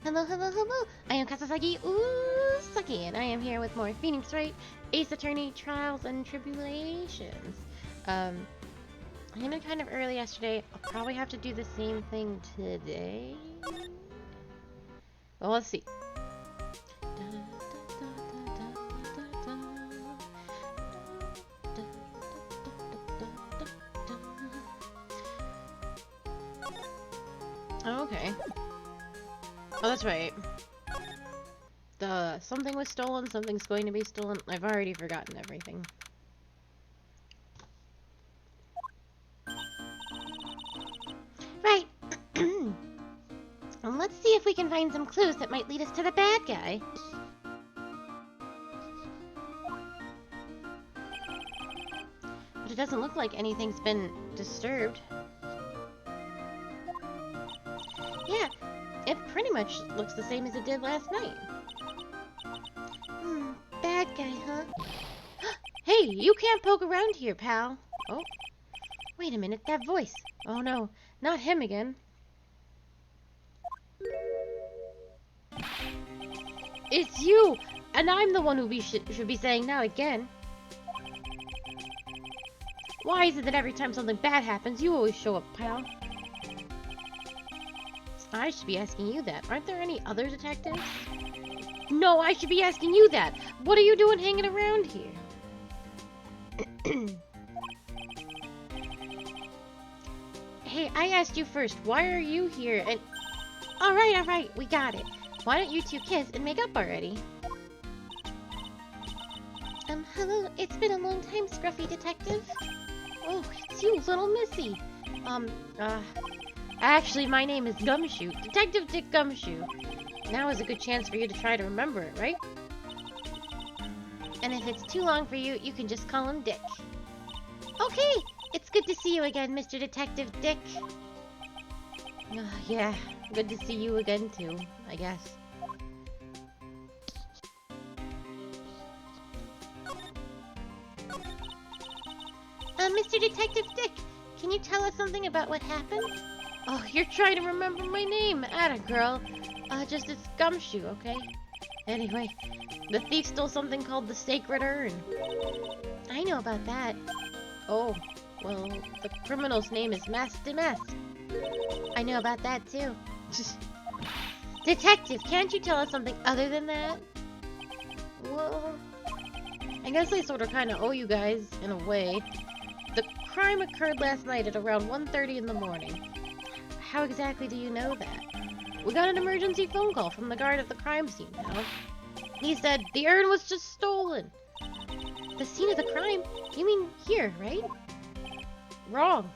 Hello, hello, hello. I am Kasasagi Usaki, and I am here with more Phoenix Wright, Ace Attorney Trials and Tribulations. I ended kind of early yesterday. I'll probably have to do the same thing today. Well, let's see. Okay. Oh, that's right. Something was stolen, something's going to be stolen. I've already forgotten everything. Right. Let's see if we can find some clues that might lead us to the bad guy. But it doesn't look like anything's been disturbed. Yeah, it pretty much looks the same as it did last night. Bad guy, huh? Hey, you can't poke around here, pal. Oh, wait a minute, that voice. Oh no, not him again. It's you, and I'm the one who should be saying now again. Why is it that every time something bad happens, you always show up, pal? I should be asking you that. Aren't there any other detectives? No, I should be asking you that. What are you doing hanging around here? Hey, I asked you first. Why are you here? And all right, we got it. Why don't you two kiss and make up already? Hello. It's been a long time, scruffy detective. Oh, it's you, little missy. Actually, my name is Gumshoe. Detective Dick Gumshoe. Now is a good chance for you to try to remember it, right? And if it's too long for you, you can just call him Dick. Okay, it's good to see you again, Mr. Detective Dick. Yeah, good to see you again too, I guess. Mr. Detective Dick, can you tell us something about what happened? Oh, you're trying to remember my name. Atta girl. Just it's Gumshoe, okay? Anyway, the thief stole something called the Sacred Urn. I know about that. Oh, well, the criminal's name is Master Mask. I know about that too. Detective, can't you tell us something other than that? Well, I guess I sort of kind of owe you guys, in a way. The crime occurred last night at around 1:30 in the morning. How exactly do you know that? We got an emergency phone call from the guard at the crime scene, pal. He said the urn was just stolen. The scene of the crime? You mean here, right? Wrong.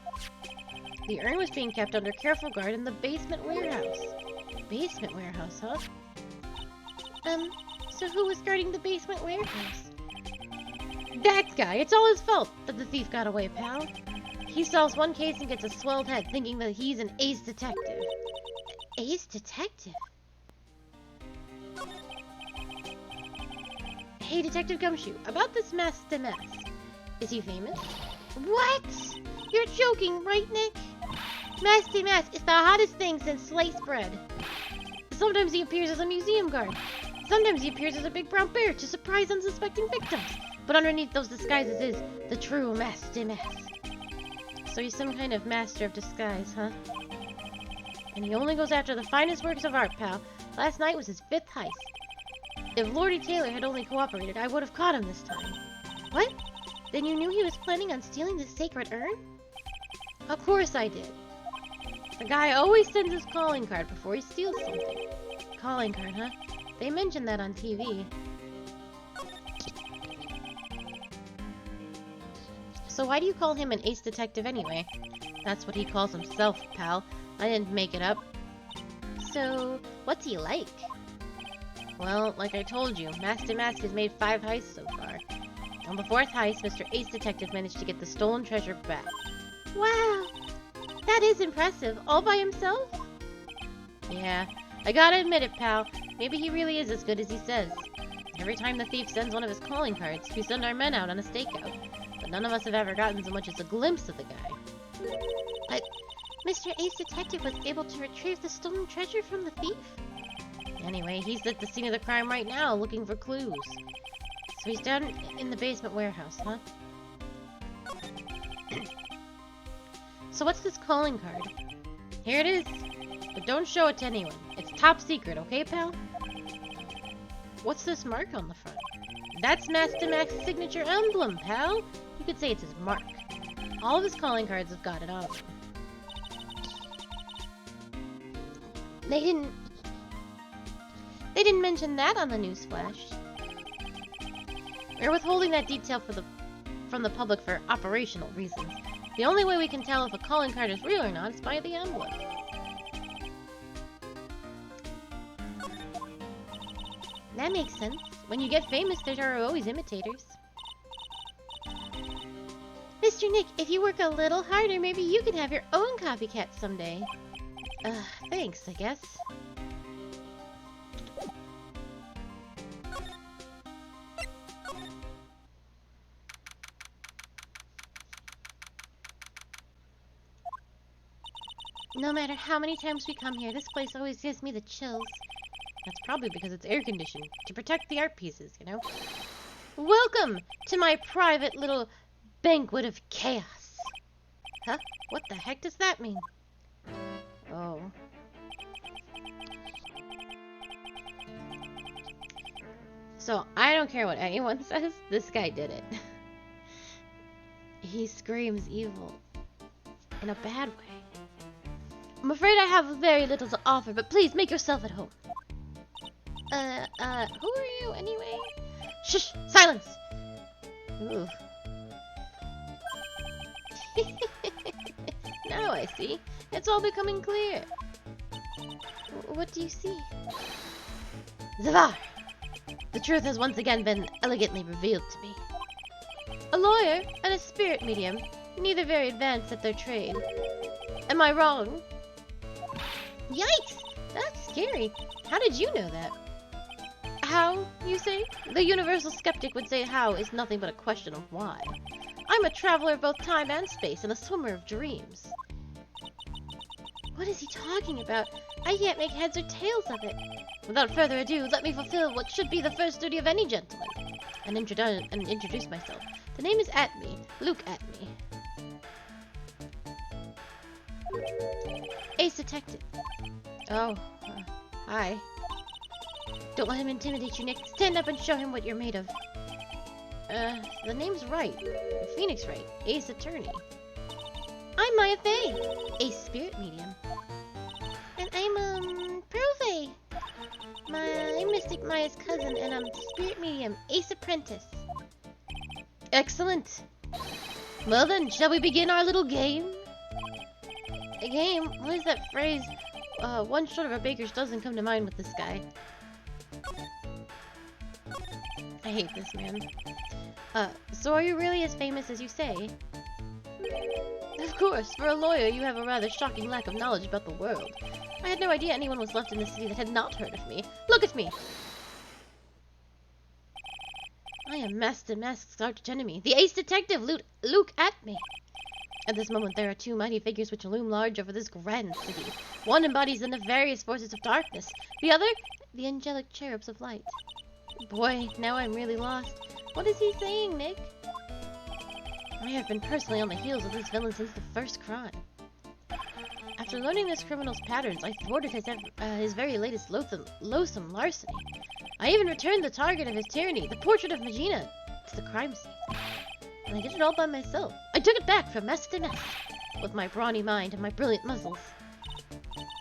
The urn was being kept under careful guard in the basement warehouse. Basement warehouse, huh? So who was guarding the basement warehouse? That guy! It's all his fault that the thief got away, pal. He solves one case and gets a swelled head thinking that he's an ace detective. Ace detective? Hey, Detective Gumshoe, about this Master Mask. Is he famous? What? You're joking, right, Nick? Master Mask is the hottest thing since sliced bread. Sometimes he appears as a museum guard. Sometimes he appears as a big brown bear to surprise unsuspecting victims. But underneath those disguises is the true Master Mask. So he's some kind of master of disguise, huh? And he only goes after the finest works of art, pal. Last night was his 5th heist. If Lordy Taylor had only cooperated, I would have caught him this time. What? Then you knew he was planning on stealing the Sacred Urn? Of course I did. The guy always sends his calling card before he steals something. Calling card, huh? They mentioned that on TV. So why do you call him an ace detective anyway? That's what he calls himself, pal. I didn't make it up. So, what's he like? Well, like I told you, Master Mask has made 5 heists so far. On the 4th heist, Mr. Ace Detective managed to get the stolen treasure back. Wow! That is impressive. All by himself? Yeah, I gotta admit it, pal. Maybe he really is as good as he says. Every time the thief sends one of his calling cards, we send our men out on a stakeout. But none of us have ever gotten so much as a glimpse of the guy. But Mr. Ace Detective was able to retrieve the stolen treasure from the thief? Anyway, he's at the scene of the crime right now, looking for clues. So he's down in the basement warehouse, huh? So what's this calling card? Here it is. But don't show it to anyone. It's top secret, okay, pal? What's this mark on the front? That's Master Max's signature emblem, pal. You could say it's his mark. All of his calling cards have got it on them. They didn't mention that on the news flash. We're withholding that detail from the public for operational reasons. The only way we can tell if a calling card is real or not is by the emblem. That makes sense. When you get famous, there are always imitators. Mr. Nick, if you work a little harder, maybe you can have your own copycat someday. Thanks, I guess. No matter how many times we come here, this place always gives me the chills. That's probably because it's air-conditioned, to protect the art pieces, you know? Welcome to my private little banquet of chaos. Huh? What the heck does that mean? Oh. So, I don't care what anyone says, this guy did it. He screams evil. In a bad way. I'm afraid I have very little to offer, but please make yourself at home. Who are you anyway? Shush! Silence! Ooh. Now I see. It's all becoming clear. What do you see? Zavar! The truth has once again been elegantly revealed to me. A lawyer and a spirit medium, neither very advanced at their trade. Am I wrong? Yikes! That's scary. How did you know that? How, you say? The universal skeptic would say how is nothing but a question of why. I'm a traveler of both time and space and a swimmer of dreams. What is he talking about? I can't make heads or tails of it. Without further ado, let me fulfill what should be the first duty of any gentleman. And introduce myself. The name is Atme. Luke Atme. Ace Detective. Oh, hi. Don't let him intimidate you, Nick. Stand up and show him what you're made of. The name's Wright. Phoenix Wright. Ace Attorney. I'm Maya Faye. Ace Spirit Medium. And I'm, Pearl I'm Mystic Maya's cousin, and I'm Spirit Medium. Ace Apprentice. Excellent. Well then, shall we begin our little game? A game? What is that phrase? One short of a baker's dozen come to mind with this guy. I hate this man. So are you really as famous as you say? Of course, for a lawyer you have a rather shocking lack of knowledge about the world. I had no idea anyone was left in the city that had not heard of me. Look at me! I am Master Mask's arch-enemy, the Ace Detective, Luke Atme. At this moment there are two mighty figures which loom large over this grand city. One embodies the nefarious forces of darkness, the other, the angelic cherubs of light. Boy, now I'm really lost. What is he saying, Nick? I have been personally on the heels of this villain since the first crime. After learning this criminal's patterns, I thwarted his very latest loathsome larceny. I even returned the target of his tyranny, the portrait of Magina, to the crime scene. And I did it all by myself. I took it back from mess to mess, with my brawny mind and my brilliant muscles.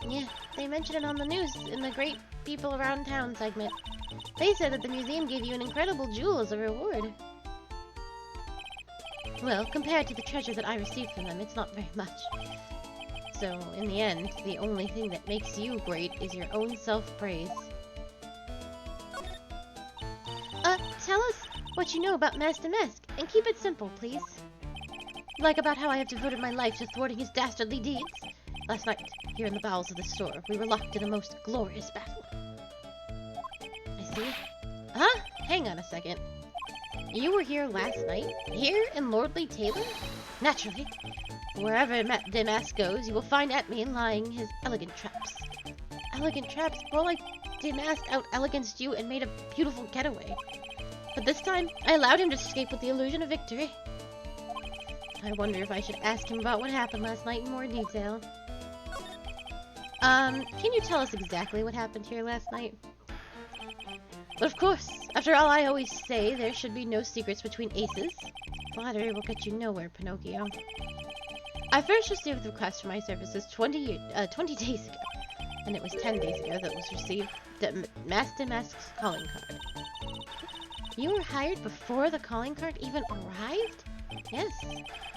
Yeah, they mentioned it on the news in the Great People Around Town segment. They said that the museum gave you an incredible jewel as a reward. Well, compared to the treasure that I received from them, it's not very much. So, in the end, the only thing that makes you great is your own self-praise. Tell us what you know about Master Mask, and keep it simple, please. Like about how I have devoted my life to thwarting his dastardly deeds. Last night, here in the bowels of the store, we were locked in a most glorious battle. I see. Huh? Hang on a second. You were here last night? Here in Lordly Taylor? Naturally. Wherever Damask goes, you will find Atme lying his elegant traps. Elegant traps? More like Masty Mask out-eleganced you and made a beautiful getaway. But this time, I allowed him to escape with the illusion of victory. I wonder if I should ask him about what happened last night in more detail. Can you tell us exactly what happened here last night? But of course, after all, I always say there should be no secrets between aces. Flattery will get you nowhere, Pinocchio. I first received the request for my services 20 days ago, and it was 10 days ago that was received the Master Mask's calling card. You were hired before the calling card even arrived? Yes.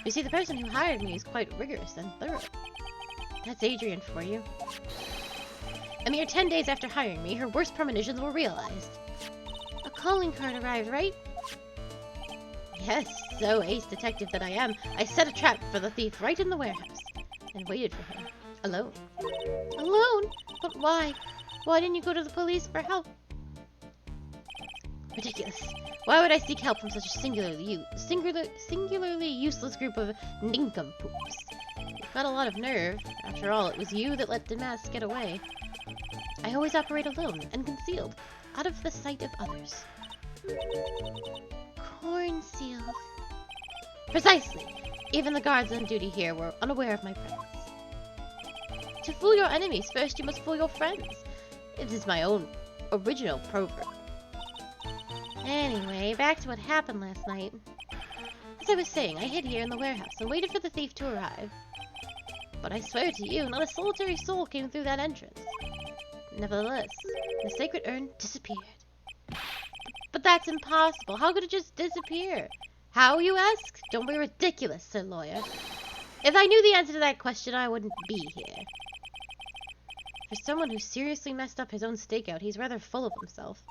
You see, the person who hired me is quite rigorous and thorough. That's Adrian for you. A mere 10 days after hiring me, her worst premonitions were realized. A calling card arrived, right? Yes, so ace detective that I am, I set a trap for the thief right in the warehouse, and waited for him, alone. Alone? But why? Why didn't you go to the police for help? Ridiculous. Why would I seek help from such a singularly useless group of nincompoops? You've got a lot of nerve. After all, it was you that let the mask get away. I always operate alone and concealed, out of the sight of others. Corn sealed. Precisely. Even the guards on duty here were unaware of my presence. To fool your enemies, first you must fool your friends. It is my own original proverb. Anyway, back to what happened last night. As I was saying, I hid here in the warehouse and waited for the thief to arrive. But I swear to you, not a solitary soul came through that entrance. Nevertheless, the sacred urn disappeared. But that's impossible. How could it just disappear? How, you ask? Don't be ridiculous, said Lawyer. If I knew the answer to that question, I wouldn't be here. For someone who seriously messed up his own stakeout, he's rather full of himself.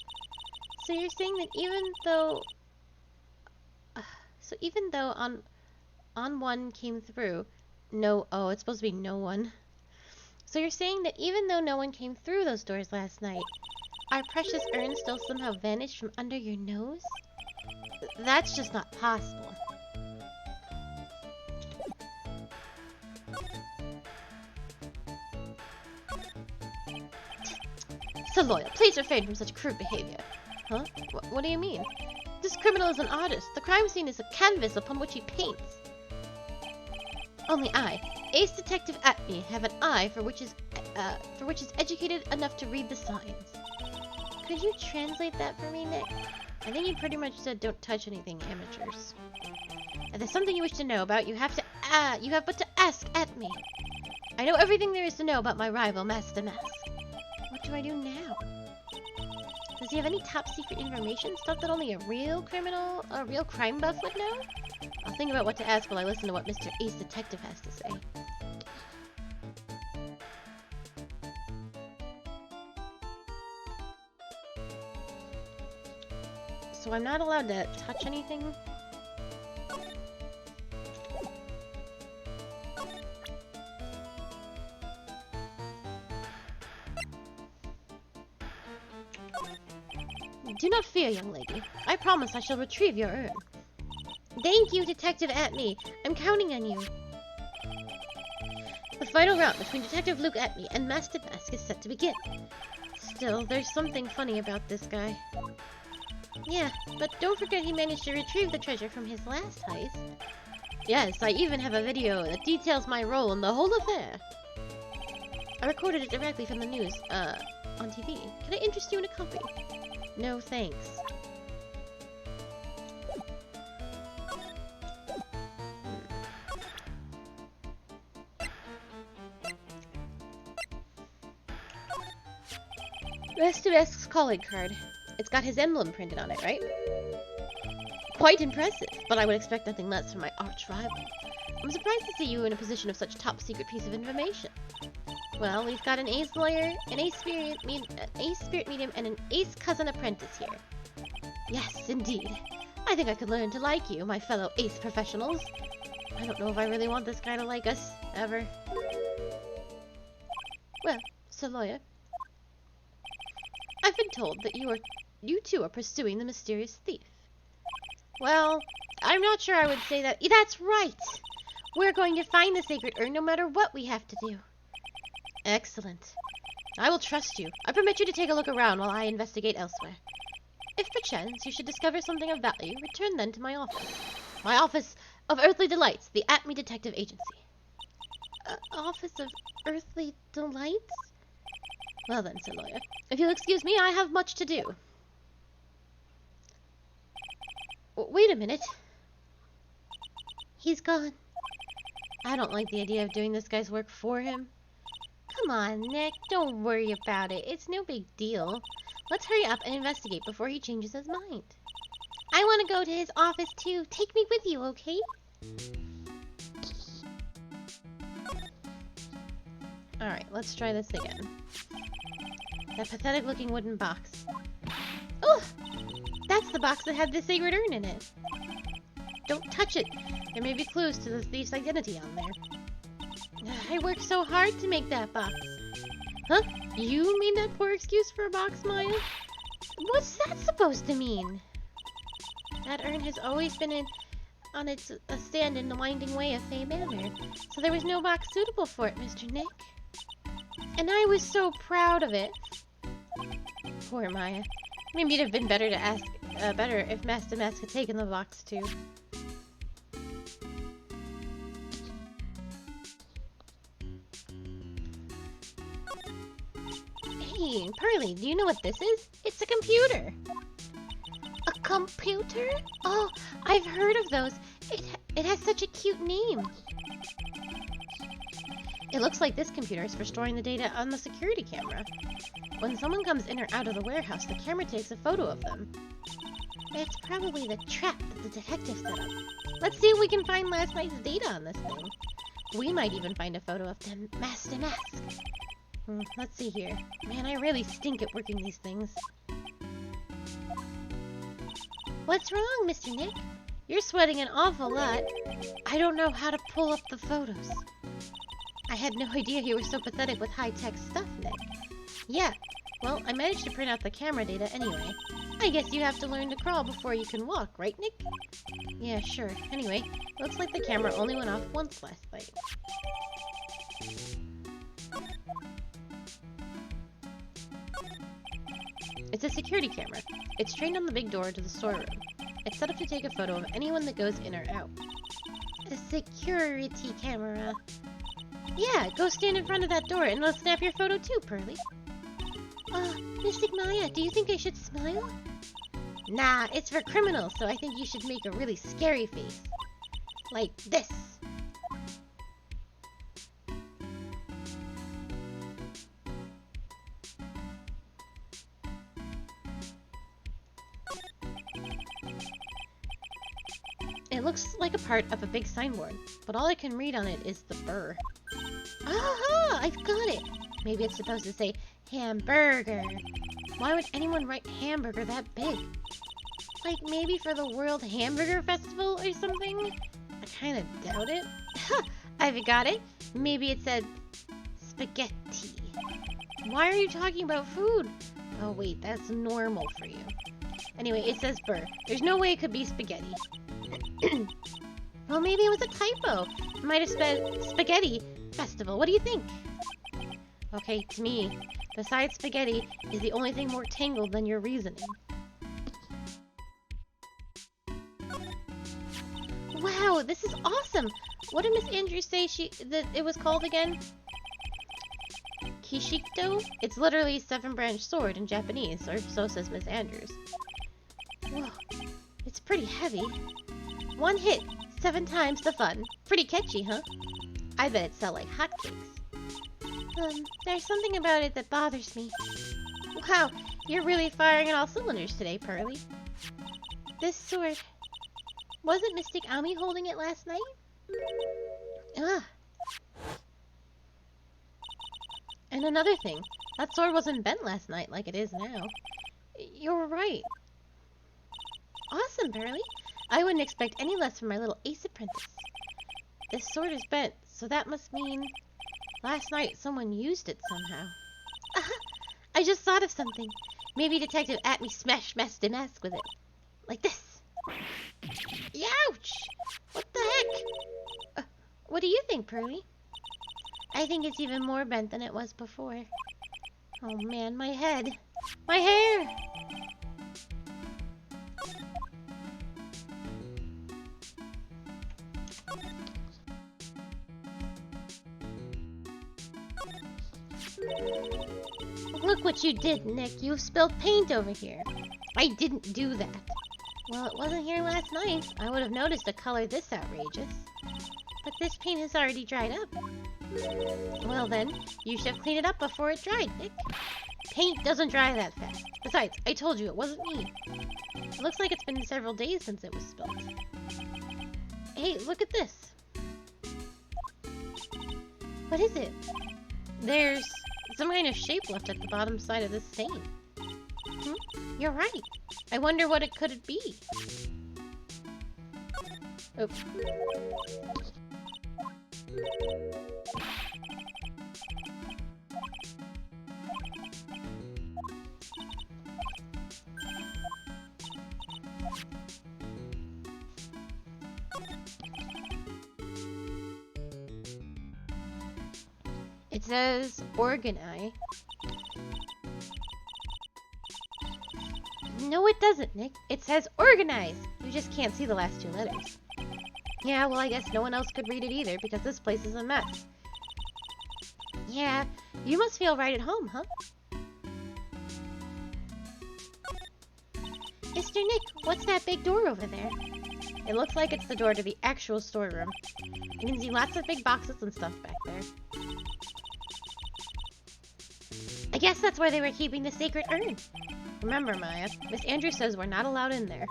So you're saying that even though on one came through, it's supposed to be no one. So you're saying that even though no one came through those doors last night, our precious urn still somehow vanished from under your nose? That's just not possible. So Loyal, please refrain from such crude behavior. Huh? What do you mean? This criminal is an artist. The crime scene is a canvas upon which he paints. Only I, Ace Detective Atme, have an eye for which is educated enough to read the signs. Could you translate that for me, Nick? I think you pretty much said don't touch anything, amateurs. If there's something you wish to know about, you have but to ask Atme. I know everything there is to know about my rival, Master Mask. What do I do now? Does he have any top secret information? Stuff that only a real crime buff would know? I'll think about what to ask while I listen to what Mr. Ace Detective has to say. So I'm not allowed to touch anything? Do not fear, young lady. I promise I shall retrieve your urn. Thank you, Detective Atme. I'm counting on you. The final round between Detective Luke Atme and Master Mask is set to begin. Still, there's something funny about this guy. Yeah, but don't forget he managed to retrieve the treasure from his last heist. Yes, I even have a video that details my role in the whole affair. I recorded it directly from the news, on TV. Can I interest you in a copy? No, thanks. Master Mask's calling card. It's got his emblem printed on it, right? Quite impressive, but I would expect nothing less from my arch rival. I'm surprised to see you in a position of such top secret piece of information. Well, we've got an ace lawyer, an ace spirit medium, and an ace cousin apprentice here. Yes, indeed. I think I could learn to like you, my fellow ace professionals. I don't know if I really want this guy to like us, ever. Well, so lawyer, I've been told that you two are pursuing the mysterious thief. Well, I'm not sure I would say that. That's right! We're going to find the sacred urn no matter what we have to do. Excellent. I will trust you. I permit you to take a look around while I investigate elsewhere. If perchance you should discover something of value, return then to my office. My office of Earthly Delights, the Atme Detective Agency. Office of Earthly Delights? Well then, said Lawyer. If you'll excuse me, I have much to do. Wait a minute. He's gone. I don't like the idea of doing this guy's work for him. Come on, Nick. Don't worry about it. It's no big deal. Let's hurry up and investigate before he changes his mind. I want to go to his office too. Take me with you, okay? Alright, let's try this again. That pathetic looking wooden box. Oh! That's the box that had the sacred urn in it. Don't touch it. There may be clues to the thief's identity on there. I worked so hard to make that box. Huh? You made that poor excuse for a box, Maya? What's that supposed to mean? That urn has always been on its stand in the winding way of Fay Manor, so there was no box suitable for it, Mr. Nick. And I was so proud of it. Poor Maya. Maybe it'd have been better to ask, better if Master Mask had taken the box too. Hey, Pearly, do you know what this is? It's a computer. A computer? Oh, I've heard of those. It has such a cute name. It looks like this computer is for storing the data on the security camera. When someone comes in or out of the warehouse, the camera takes a photo of them. It's probably the trap that the detective set up. Let's see if we can find last night's data on this thing. We might even find a photo of them Master Mask. Let's see here. Man, I really stink at working these things. What's wrong, Mr. Nick? You're sweating an awful lot. I don't know how to pull up the photos. I had no idea you were so pathetic with high-tech stuff, Nick. Yeah, well, I managed to print out the camera data anyway. I guess you have to learn to crawl before you can walk, right, Nick? Yeah, sure. Anyway, looks like the camera only went off once last night. It's a security camera. It's trained on the big door to the storeroom. It's set up to take a photo of anyone that goes in or out. A security camera. Yeah, go stand in front of that door and let's snap your photo too, Pearly. Mystic Maya, do you think I should smile? Nah, it's for criminals, so I think you should make a really scary face. Like this. It looks like a part of a big signboard, but all I can read on it is the burr. Aha! I've got it! Maybe it's supposed to say hamburger. Why would anyone write hamburger that big? Like maybe for the World Hamburger Festival or something? I kind of doubt it. I've got it. Maybe it said spaghetti. Why are you talking about food? Oh wait, that's normal for you. Anyway, it says burr. There's no way it could be spaghetti. Well, maybe it was a typo. It might have said spaghetti festival. What do you think? Okay, to me, besides spaghetti is the only thing more tangled than your reasoning. Wow, this is awesome! What did Miss Andrews say that it was called again? Kishikdo? It's literally 7-branch sword in Japanese, or so says Miss Andrews. Whoa, it's pretty heavy. One hit, 7 times the fun. Pretty catchy, huh? I bet it sell like hotcakes. There's something about it that bothers me. Wow, you're really firing on all cylinders today, Pearly. This sword... Wasn't Mystic Ami holding it last night? Ah. And another thing, that sword wasn't bent last night like it is now. You're right. Awesome, Pearly. I wouldn't expect any less from my little ace apprentice. This sword is bent, so that must mean... Last night, someone used it somehow. Aha! I just thought of something. Maybe Detective Atme smashed Master Mask with it. Like this. Youch! What the heck? What do you think, Pearly? I think it's even more bent than it was before. Oh man, my head. My hair! Look what you did, Nick. You spilled paint over here. I didn't do that. Well, it wasn't here last night. I would have noticed a color this outrageous. But this paint has already dried up. Well then, you should have cleaned it up before it dried, Nick. Paint doesn't dry that fast. Besides, I told you it wasn't me. It looks like it's been several days since it was spilled. Hey, look at this. What is it? There's some kind of shape left at the bottom side of this stain. You're right. I wonder what it could be. Oh. It says organ eye. No, it doesn't, Nick. It says organize. You just can't see the last two letters. Yeah, well, I guess no one else could read it either because this place is a mess. Yeah, you must feel right at home, huh? Mr. Nick, what's that big door over there? It looks like it's the door to the actual storeroom. You can see lots of big boxes and stuff back there. I guess that's where they were keeping the sacred urn. Remember, Maya, Miss Andrews says we're not allowed in there.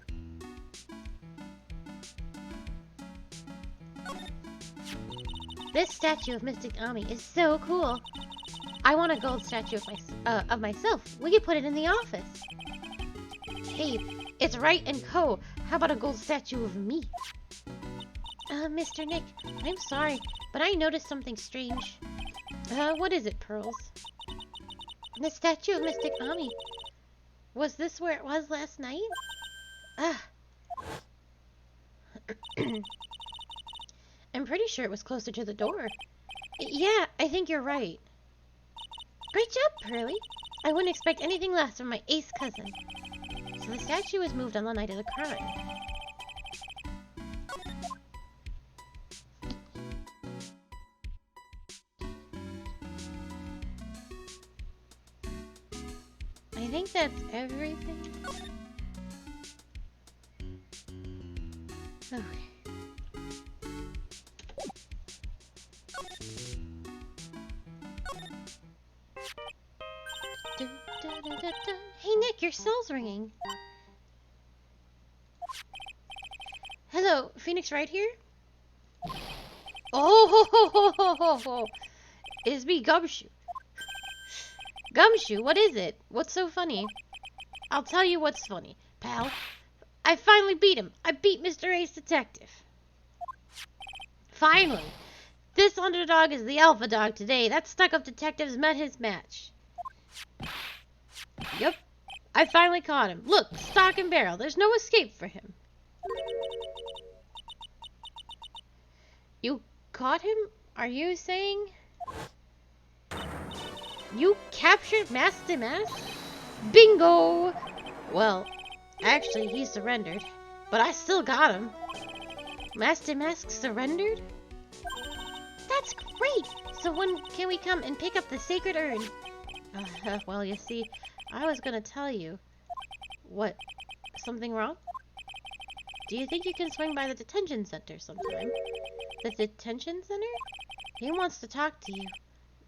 This statue of Mystic Ami is so cool. I want a gold statue of myself. We could put it in the office. Hey, it's Wright and Co. How about a gold statue of me? Mr. Nick, I'm sorry, but I noticed something strange. What is it, Pearls? The statue of Mystic Ami. Was this where it was last night? I'm pretty sure it was closer to the door. Yeah, I think you're right. Great job, Pearly. I wouldn't expect anything less from my ace cousin. So the statue was moved on the night of the crime. I think that's everything. Okay. Hey Nick, your cell's ringing. Hello, Phoenix Wright here? Oh, ho, ho, ho, ho, ho. It's me, Gumshoe. Gumshoe, what is it? What's so funny? I'll tell you what's funny, pal. I finally beat him. I beat Mr. Ace Detective. Finally. This underdog is the alpha dog today. That stuck-up detective's met his match. Yep. I finally caught him. Look, stock and barrel. There's no escape for him. You caught him? Are you saying? You captured Master Mask? Bingo! Well, actually, he surrendered. But I still got him. Master Mask surrendered? That's great! So when can we come and pick up the sacred urn? Well, you see, I was gonna tell you. What? Something wrong? Do you think you can swing by the detention center sometime? The detention center? He wants to talk to you.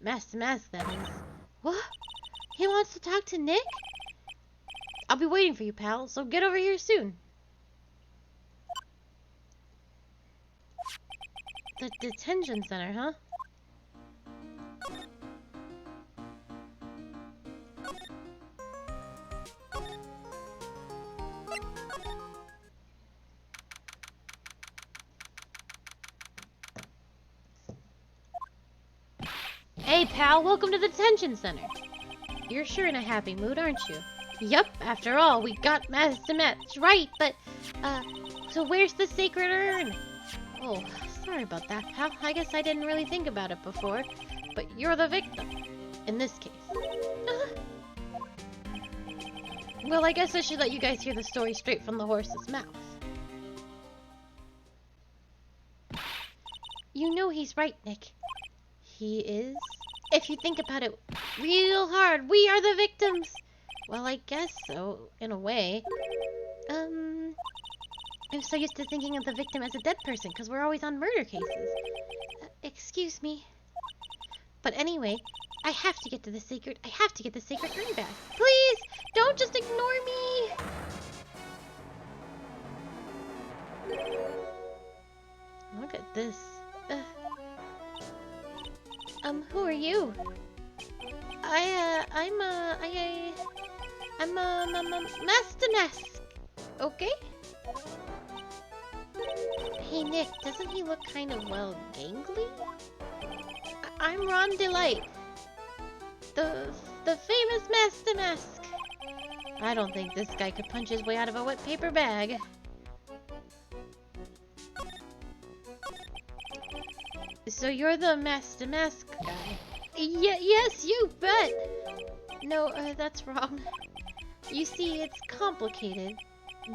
Master Mask, that is. What? He wants to talk to Nick? I'll be waiting for you, pal, so get over here soon. The detention center, huh? Hey, pal, welcome to the detention center. You're sure in a happy mood, aren't you? Yup, after all, we got Master Mask right, but, so where's the sacred urn? Oh, sorry about that, pal. I guess I didn't really think about it before, but you're the victim. In this case. Well, I guess I should let you guys hear the story straight from the horse's mouth. You know he's right, Nick. He is. If you think about it real hard, we are the victims. Well, I guess so, in a way. I'm so used to thinking of the victim as a dead person because we're always on murder cases. Excuse me. But anyway, I have to get to the sacred. I have to get the sacred urn back. Please, don't just ignore me. Look at this. Who are you? I'm Master Mask. Okay? Hey Nick, doesn't he look kind of, well, gangly? I'm Ron Delight. The famous Master Mask. I don't think this guy could punch his way out of a wet paper bag. So you're the Master Mask guy? Yes, you bet! No, that's wrong. You see, it's complicated.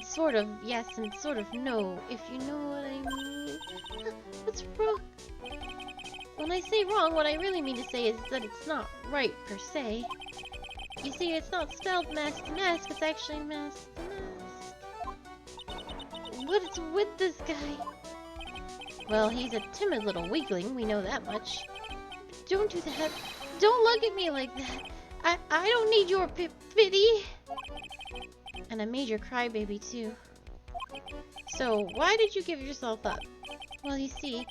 Sort of yes and sort of no, if you know what I mean. What's wrong? When I say wrong, what I really mean to say is that it's not right, per se. You see, it's not spelled Master Mask, it's actually Master Mask. What's with this guy? Well, he's a timid little weakling, we know that much. Don't do that. Don't look at me like that. I don't need your pity. And a major crybaby, too. So, why did you give yourself up? Well, you see,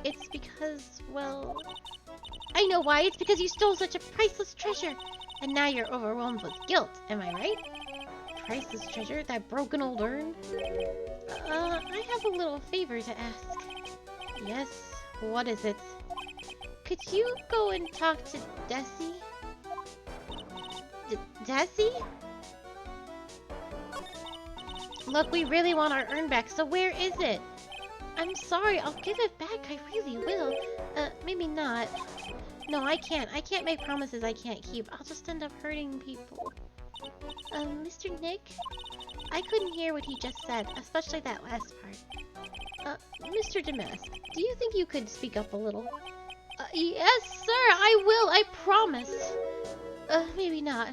it's because, well... I know why. It's because you stole such a priceless treasure. And now you're overwhelmed with guilt, am I right? Priceless treasure? That broken old urn? I have a little favor to ask. Yes? What is it? Could you go and talk to Desi? Desi? Look, we really want our urn back, so where is it? I'm sorry, I'll give it back, I really will. Maybe not. No, I can't. I can't make promises I can't keep. I'll just end up hurting people. Mr. Nick? I couldn't hear what he just said, especially that last part. Mr. Damask, do you think you could speak up a little? Yes, sir, I will, I promise. Maybe not.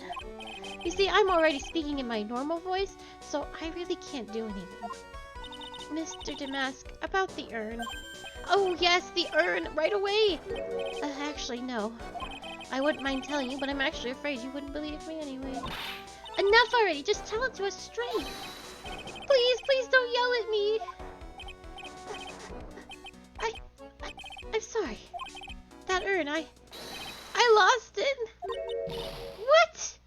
You see, I'm already speaking in my normal voice, so I really can't do anything. Mr. Damask, about the urn. Oh yes, the urn, right away! Actually, no. I wouldn't mind telling you, but I'm actually afraid you wouldn't believe me anyway. Enough already, just tell it to us straight! Please, please don't yell at me! I'm sorry. That urn, I lost it! What?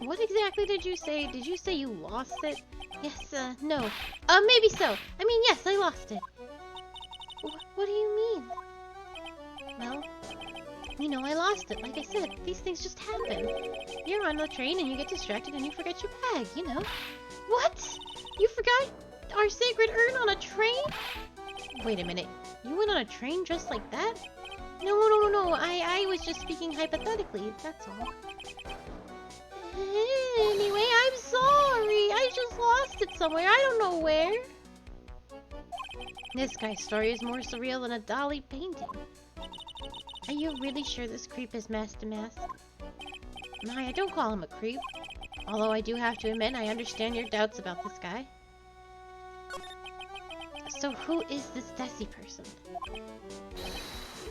What exactly did you say? Did you say you lost it? Yes, no. Maybe so. I mean, yes, I lost it. What do you mean? Well, you know, I lost it. Like I said, these things just happen. You're on the train and you get distracted and you forget your bag, you know. What? You forgot our sacred urn on a train? Wait a minute. You went on a train just like that? No. I was just speaking hypothetically, that's all. Anyway, I'm sorry. I just lost it somewhere. I don't know where. This guy's story is more surreal than a Dali painting. Are you really sure this creep is Master Mask? Maya, don't call him a creep. Although I do have to admit, I understand your doubts about this guy. So who is this Desi person?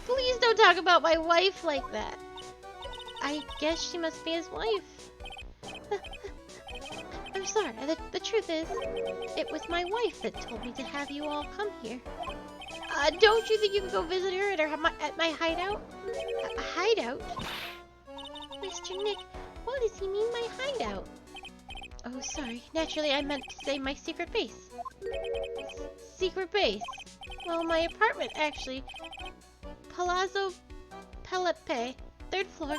Please don't talk about my wife like that. I guess she must be his wife. I'm sorry, the truth is, it was my wife that told me to have you all come here. Don't you think you can go visit her at my hideout? A hideout? Mr. Nick, what does he mean by hideout? Oh, sorry. Naturally, I meant to say my secret base. Secret base? Well, my apartment, actually. Palazzo Pelepe, 3rd floor.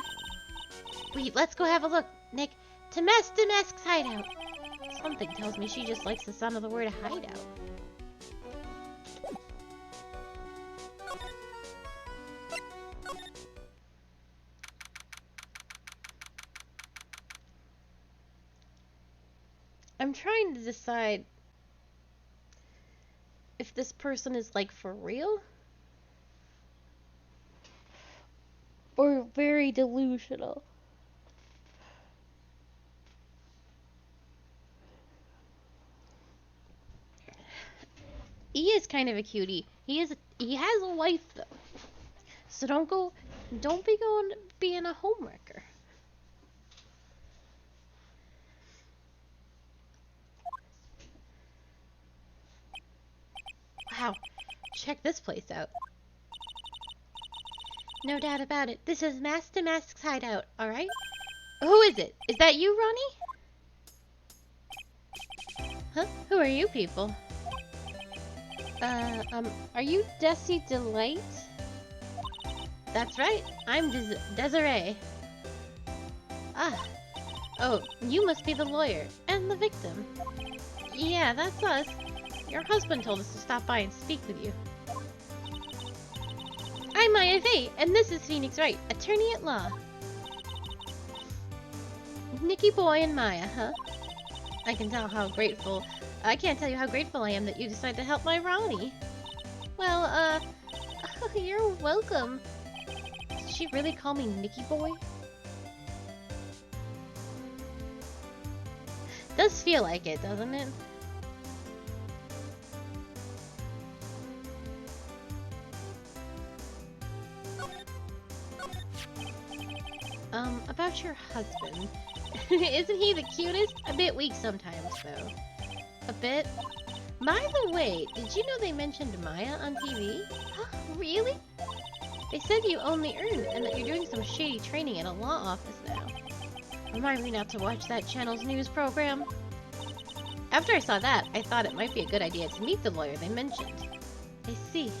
Wait, let's go have a look, Nick. To Master Mask's hideout. Something tells me she just likes the sound of the word hideout. I'm trying to decide if this person is like for real or very delusional. He is kind of a cutie. He has a wife though. So don't be going being a homewrecker. Wow, check this place out. No doubt about it. This is Master Mask's hideout, alright? Who is it? Is that you, Ronnie? Huh? Who are you people? Are you Desi Delight? That's right. I'm Desiree. Ah. Oh, you must be the lawyer. And the victim. Yeah, that's us. Your husband told us to stop by and speak with you. I'm Maya Faye, and this is Phoenix Wright, attorney at law. Nikki Boy and Maya, huh? I can't tell you how grateful I am that you decided to help my Ronnie. Well, you're welcome. Did she really call me Nikki Boy? Does feel like it, doesn't it? About your husband. Isn't he the cutest? A bit weak sometimes, though. A bit? By the way, did you know they mentioned Maya on TV? Huh, really? They said you only earn and that you're doing some shady training at a law office now. Remind me not to watch that channel's news program. After I saw that, I thought it might be a good idea to meet the lawyer they mentioned. I see.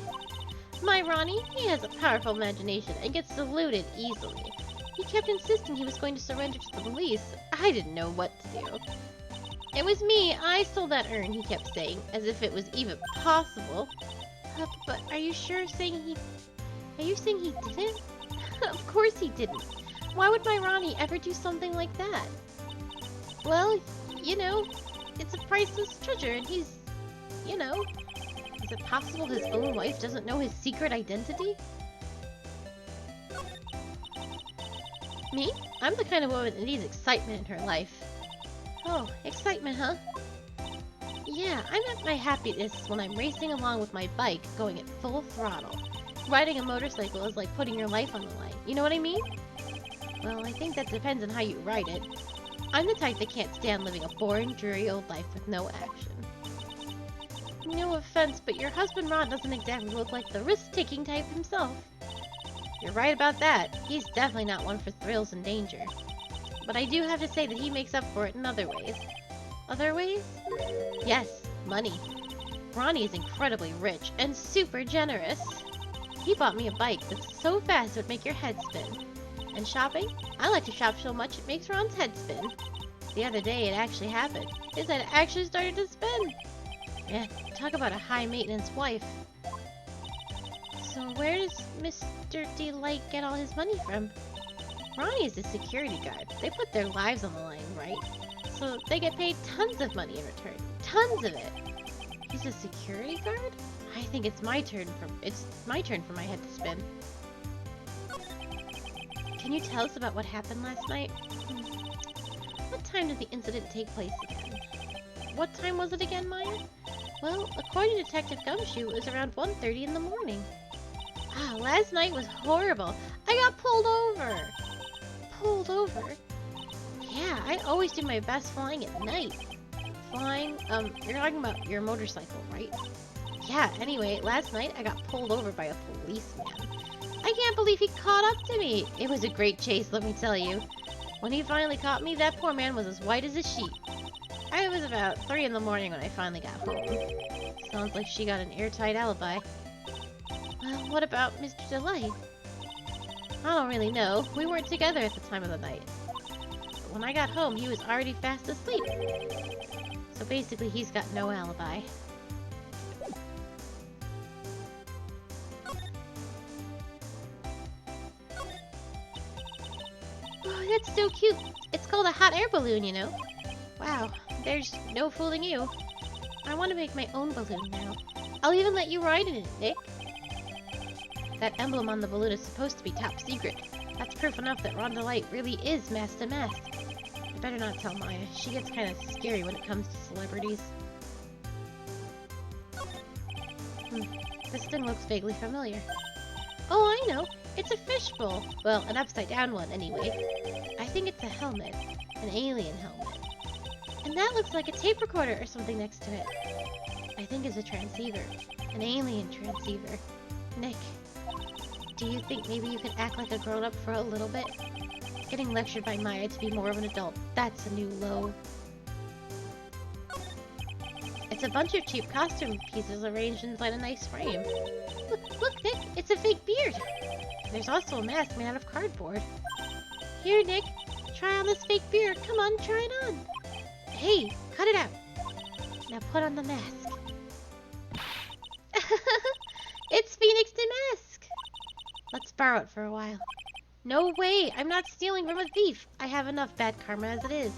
My Ronnie, he has a powerful imagination and gets deluded easily. He kept insisting he was going to surrender to the police. I didn't know what to do. It was me. I stole that urn, he kept saying, as if it was even possible. But are you saying he didn't? Of course he didn't. Why would my Ronnie ever do something like that? Well, you know, it's a priceless treasure and he's, you know, is it possible his own wife doesn't know his secret identity? Me? I'm the kind of woman that needs excitement in her life. Oh, excitement, huh? Yeah, I'm at my happiest when I'm racing along with my bike going at full throttle. Riding a motorcycle is like putting your life on the line. You know what I mean? Well, I think that depends on how you ride it. I'm the type that can't stand living a boring, dreary old life with no action. No offense, but your husband Ron doesn't exactly look like the risk-taking type himself. You're right about that. He's definitely not one for thrills and danger. But I do have to say that he makes up for it in other ways. Other ways? Yes, money. Ronnie is incredibly rich and super generous. He bought me a bike that's so fast it would make your head spin. And shopping? I like to shop so much it makes Ron's head spin. The other day it actually happened. His head actually started to spin. Yeah, talk about a high-maintenance wife. So where does Mr. Delight get all his money from? Ronnie is a security guard. They put their lives on the line, right? So they get paid tons of money in return. Tons of it. He's a security guard? I think it's my turn for my head to spin. Can you tell us about what happened last night? What time did the incident take place again? What time was it again, Maya? Well, according to Detective Gumshoe, it was around 1:30 in the morning. Ah, last night was horrible. I got pulled over. Pulled over? Yeah, I always do my best flying at night. Flying? You're talking about your motorcycle, right? Yeah, anyway, last night I got pulled over by a policeman. I can't believe he caught up to me. It was a great chase, let me tell you. When he finally caught me, that poor man was as white as a sheet. It was about 3 in the morning when I finally got home. Sounds like she got an airtight alibi. Well, what about Mr. Delight? I don't really know. We weren't together at the time of the night. But when I got home, he was already fast asleep. So basically, he's got no alibi. Oh, that's so cute. It's called a hot air balloon, you know. Wow, there's no fooling you. I want to make my own balloon now. I'll even let you ride in it, Nick. That emblem on the balloon is supposed to be top secret. That's proof enough that Rhonda Light really is Mask to Mask. I better not tell Maya. She gets kind of scary when it comes to celebrities. This thing looks vaguely familiar. Oh, I know. It's a fishbowl. Well, an upside-down one, anyway. I think it's a helmet. An alien helmet. And that looks like a tape recorder or something next to it. I think it's a transceiver. An alien transceiver. Nick, do you think maybe you could act like a grown-up for a little bit? Getting lectured by Maya to be more of an adult, that's a new low. It's a bunch of cheap costume pieces arranged inside a nice frame. Look, Nick, it's a fake beard. There's also a mask made out of cardboard. Here, Nick, try on this fake beard. Come on, try it on. Hey, cut it out. Now put on the mask. It's Phoenix the Mask. Let's borrow it for a while. No way, I'm not stealing from a thief. I have enough bad karma as it is.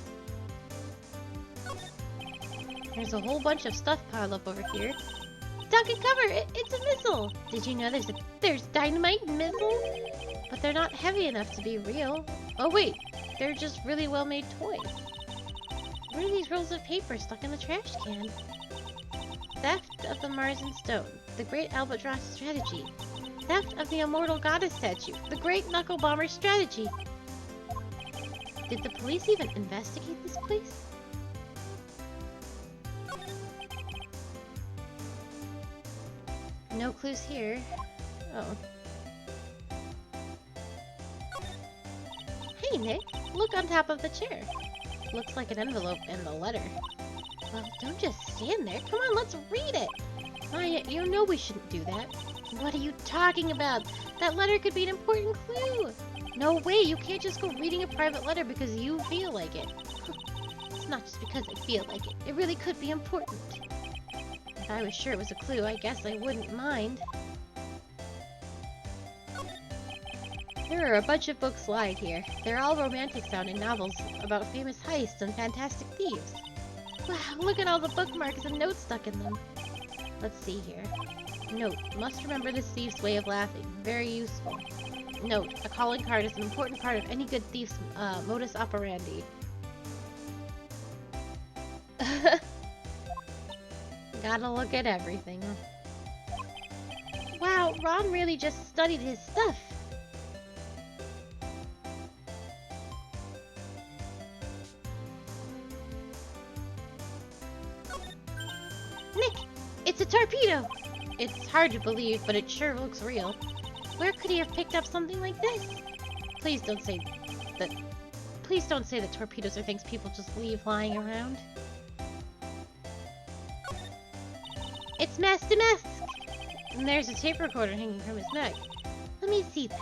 There's a whole bunch of stuff piled up over here. Duck and cover! It's a missile! Did you know there's dynamite and missiles? But they're not heavy enough to be real. Oh wait, they're just really well-made toys. What are these rolls of paper stuck in the trash can? Theft of the Marzen Stone. The Great Albatross Strategy. Theft of the Immortal Goddess Statue. The Great Knuckle Bomber Strategy. Did the police even investigate this place? No clues here. Oh. Hey, Nick. Look on top of the chair. Looks like an envelope and a letter. Well, don't just stand there. Come on, let's read it. Maya, you know we shouldn't do that. What are you talking about? That letter could be an important clue. No way, you can't just go reading a private letter because you feel like it. It's not just because I feel like it. It really could be important. If I was sure it was a clue, I guess I wouldn't mind. There are a bunch of books lied here. They're all romantic-sounding novels about famous heists and fantastic thieves. Wow, look at all the bookmarks and notes stuck in them. Let's see here. Note, must remember this thief's way of laughing. Very useful. Note, a calling card is an important part of any good thief's modus operandi. Gotta look at everything. Wow, Ron really just studied his stuff. Nick, it's a torpedo! It's hard to believe, but it sure looks real. Where could he have picked up something like this? Please don't say that torpedoes are things people just leave lying around. It's Mask to Mask! And there's a tape recorder hanging from his neck. Let me see that.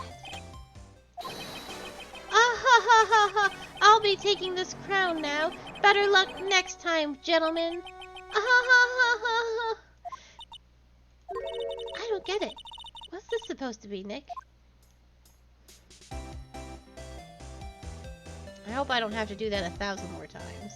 Ah ha ha ha ha! I'll be taking this crown now. Better luck next time, gentlemen. Ah ha ha ha ha! I don't get it. What's this supposed to be, Nick? I hope I don't have to do that 1,000 more times.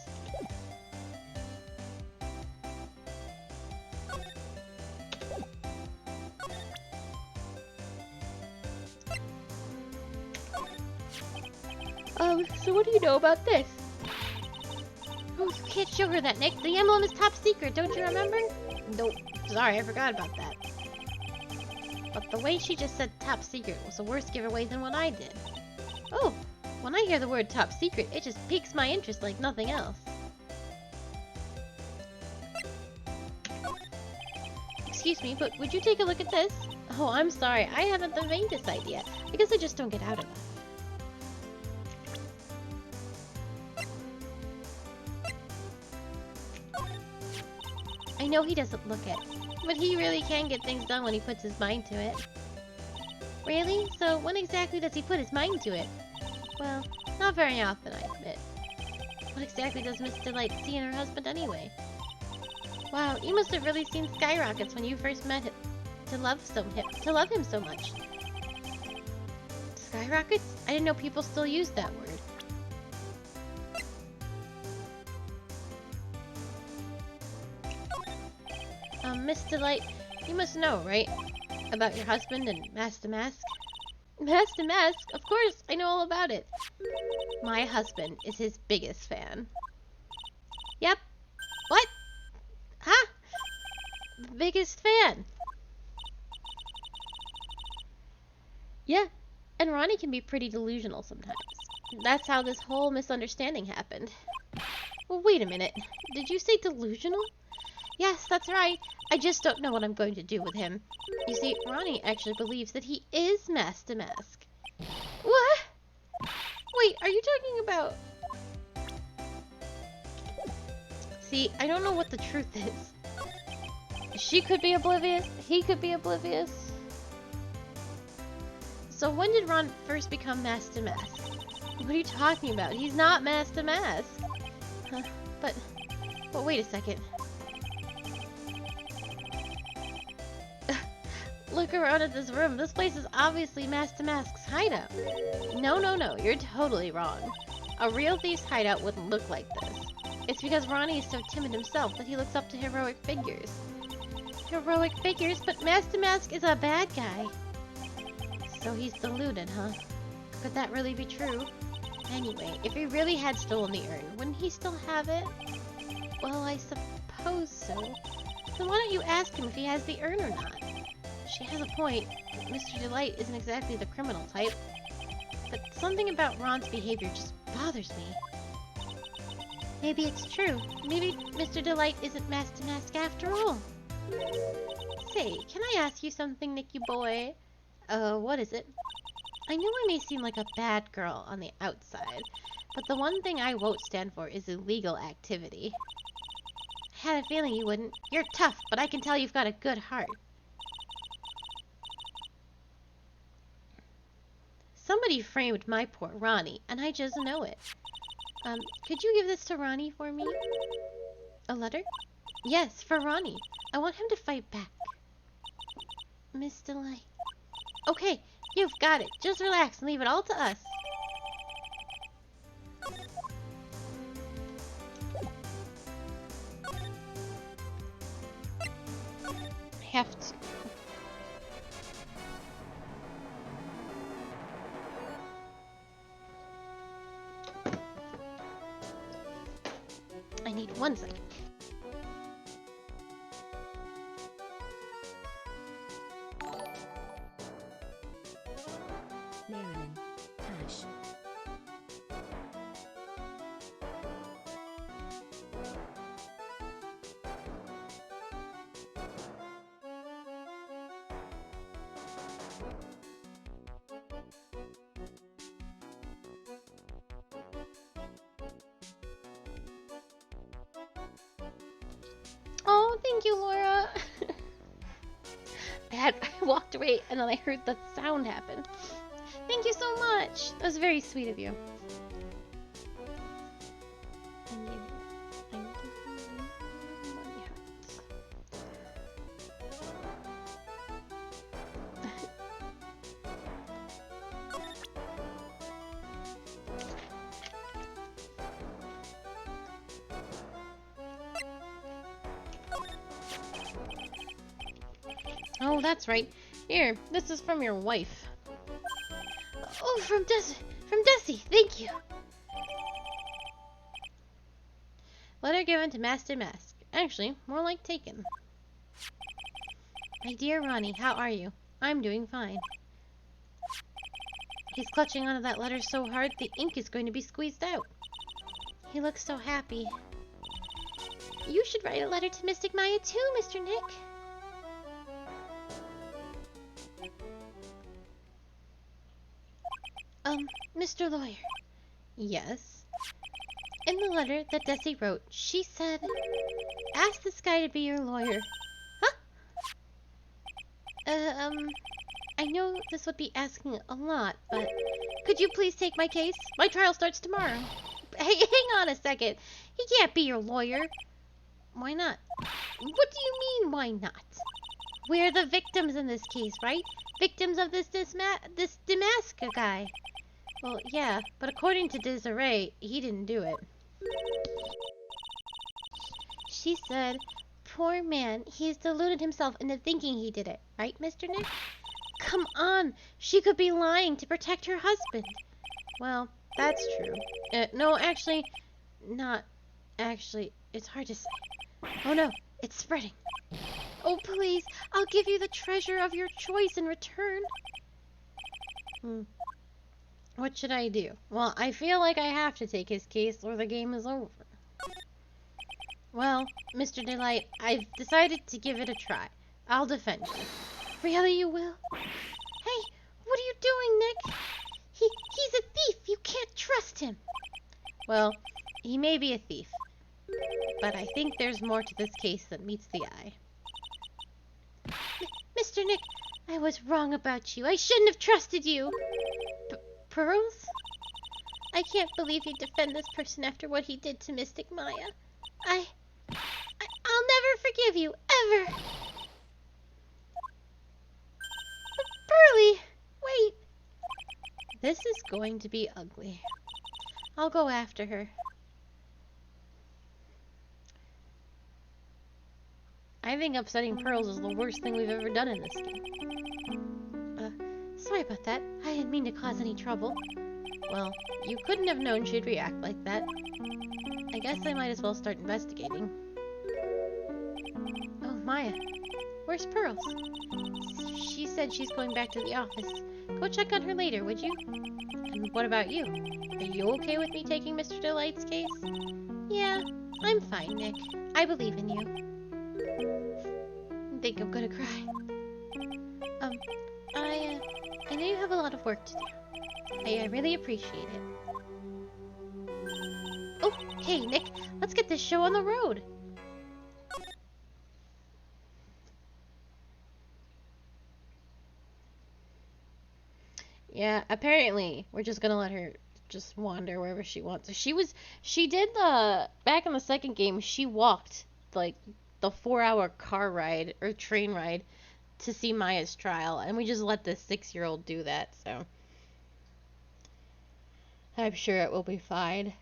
So what do you know about this? Oh, you can't show her that, Nick. The emblem is top secret, don't you remember? Nope. Sorry, I forgot about that. But the way she just said top secret was a worse giveaway than what I did. Oh, when I hear the word top secret, it just piques my interest like nothing else. Excuse me, but would you take a look at this? Oh, I'm sorry, I haven't the faintest idea. I guess I just don't get out enough. I know he doesn't look it, but he really can get things done when he puts his mind to it. Really? So when exactly does he put his mind to it? Well, not very often, I admit. What exactly does Miss Delight see in her husband anyway? Wow, you must have really seen skyrockets when you first met him. To love him so much. Skyrockets? I didn't know people still used that word. Miss Delight, you must know, right? About your husband and Master Mask? Master Mask? Of course, I know all about it. My husband is his biggest fan. Yep. What? Huh? Biggest fan. Yeah, and Ronnie can be pretty delusional sometimes. That's how this whole misunderstanding happened. Well, wait a minute. Did you say delusional? Yes, that's right. I just don't know what I'm going to do with him. You see, Ronnie actually believes that he is Master Mask. What? Wait, are you talking about... See, I don't know what the truth is. She could be oblivious. He could be oblivious. So when did Ron first become Master Mask? What are you talking about? He's not Master Mask. Huh, but wait a second. Look around at this room. This place is obviously Master Mask's hideout. No, you're totally wrong. A real thief's hideout wouldn't look like this. It's because Ronnie is so timid himself that he looks up to heroic figures. Heroic figures? But Master Mask is a bad guy. So he's deluded, huh? Could that really be true? Anyway, if he really had stolen the urn, wouldn't he still have it? Well, I suppose so. Then why don't you ask him if he has the urn or not? She has a point. Mr. Delight isn't exactly the criminal type. But something about Ron's behavior just bothers me. Maybe it's true. Maybe Mr. Delight isn't Master Mask after all. Say, can I ask you something, Nicky boy? What is it? I know I may seem like a bad girl on the outside, but the one thing I won't stand for is illegal activity. I had a feeling you wouldn't. You're tough, but I can tell you've got a good heart. Somebody framed my poor Ronnie, and I just know it. Could you give this to Ronnie for me? A letter? Yes, for Ronnie. I want him to fight back. Miss Delight. Okay, you've got it. Just relax and leave it all to us. I have to... I need 1 second. Marilyn, Tash. Oh, thank you, Laura. I walked away and then I heard the sound happen. Thank you so much. That was very sweet of you. Oh, that's right. Here, this is from your wife. Oh, from Desi. Thank you. Letter given to Master Mask. Actually, more like taken. My dear Ronnie, how are you? I'm doing fine. He's clutching onto that letter so hard the ink is going to be squeezed out. He looks so happy. You should write a letter to Mystic Maya too, Mr. Nick. Mr. Lawyer. Yes? In the letter that Desi wrote, she said, ask this guy to be your lawyer. Huh? I know this would be asking a lot, but could you please take my case? My trial starts tomorrow. Hey, hang on a second. He can't be your lawyer. Why not? What do you mean, why not? We're the victims in this case, right? Victims of this Damascus guy. Well, yeah, but according to Desiree, he didn't do it. She said, poor man. He's deluded himself into thinking he did it. Right, Mr. Nick? Come on. She could be lying to protect her husband. Well, that's true. No, actually, not actually. It's hard to say. Oh no, it's spreading. Oh, please. I'll give you the treasure of your choice in return. What should I do? Well, I feel like I have to take his case or the game is over. Well, Mr. Delight, I've decided to give it a try. I'll defend you. Really, you will? Hey, what are you doing, Nick? He's a thief. You can't trust him. Well, he may be a thief, but I think there's more to this case than meets the eye. Mr. Nick, I was wrong about you. I shouldn't have trusted you. Pearls? I can't believe you defend this person after what he did to Mystic Maya. I'll never forgive you, ever. Pearly, wait. This is going to be ugly. I'll go after her. I think upsetting Pearls is the worst thing we've ever done in this game. Sorry about that. I didn't mean to cause any trouble. Well, you couldn't have known she'd react like that. I guess I might as well start investigating. Oh, Maya. Where's Pearls? She said she's going back to the office. Go check on her later, would you? And what about you? Are you okay with me taking Mr. Delight's case? Yeah, I'm fine, Nick. I believe in you. I think I'm gonna cry. I know you have a lot of work to do. I really appreciate it. Oh, hey, Nick, let's get this show on the road. Yeah, apparently, we're just gonna let her just wander wherever she wants. So she did back in the second game, she walked, like, the 4-hour car ride, or train ride, to see Maya's trial, and we just let this 6-year-old do that, so I'm sure it will be fine.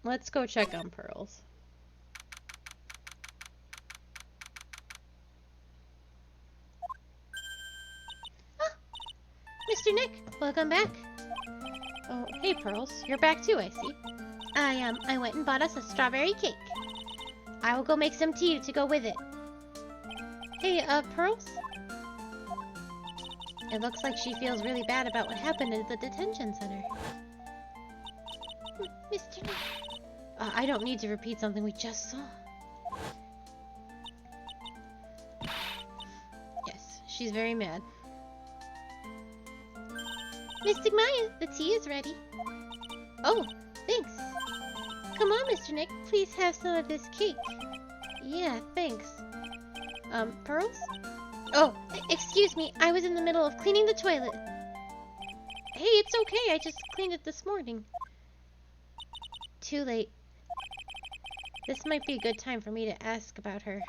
Let's go check on Pearls. Ah, Mr. Nick, welcome back. Oh, hey Pearls, you're back too, I see. I went and bought us a strawberry cake. I will go make some tea to go with it. Hey, Pearls? It looks like she feels really bad about what happened at the detention center. Mr. Nick. I don't need to repeat something we just saw. Yes, she's very mad. Mystic Maya, the tea is ready. Oh, thanks. Come on, Mr. Nick, please have some of this cake. Yeah, thanks. Pearls? Oh, excuse me, I was in the middle of cleaning the toilet. Hey, it's okay, I just cleaned it this morning. Too late. This might be a good time for me to ask about her.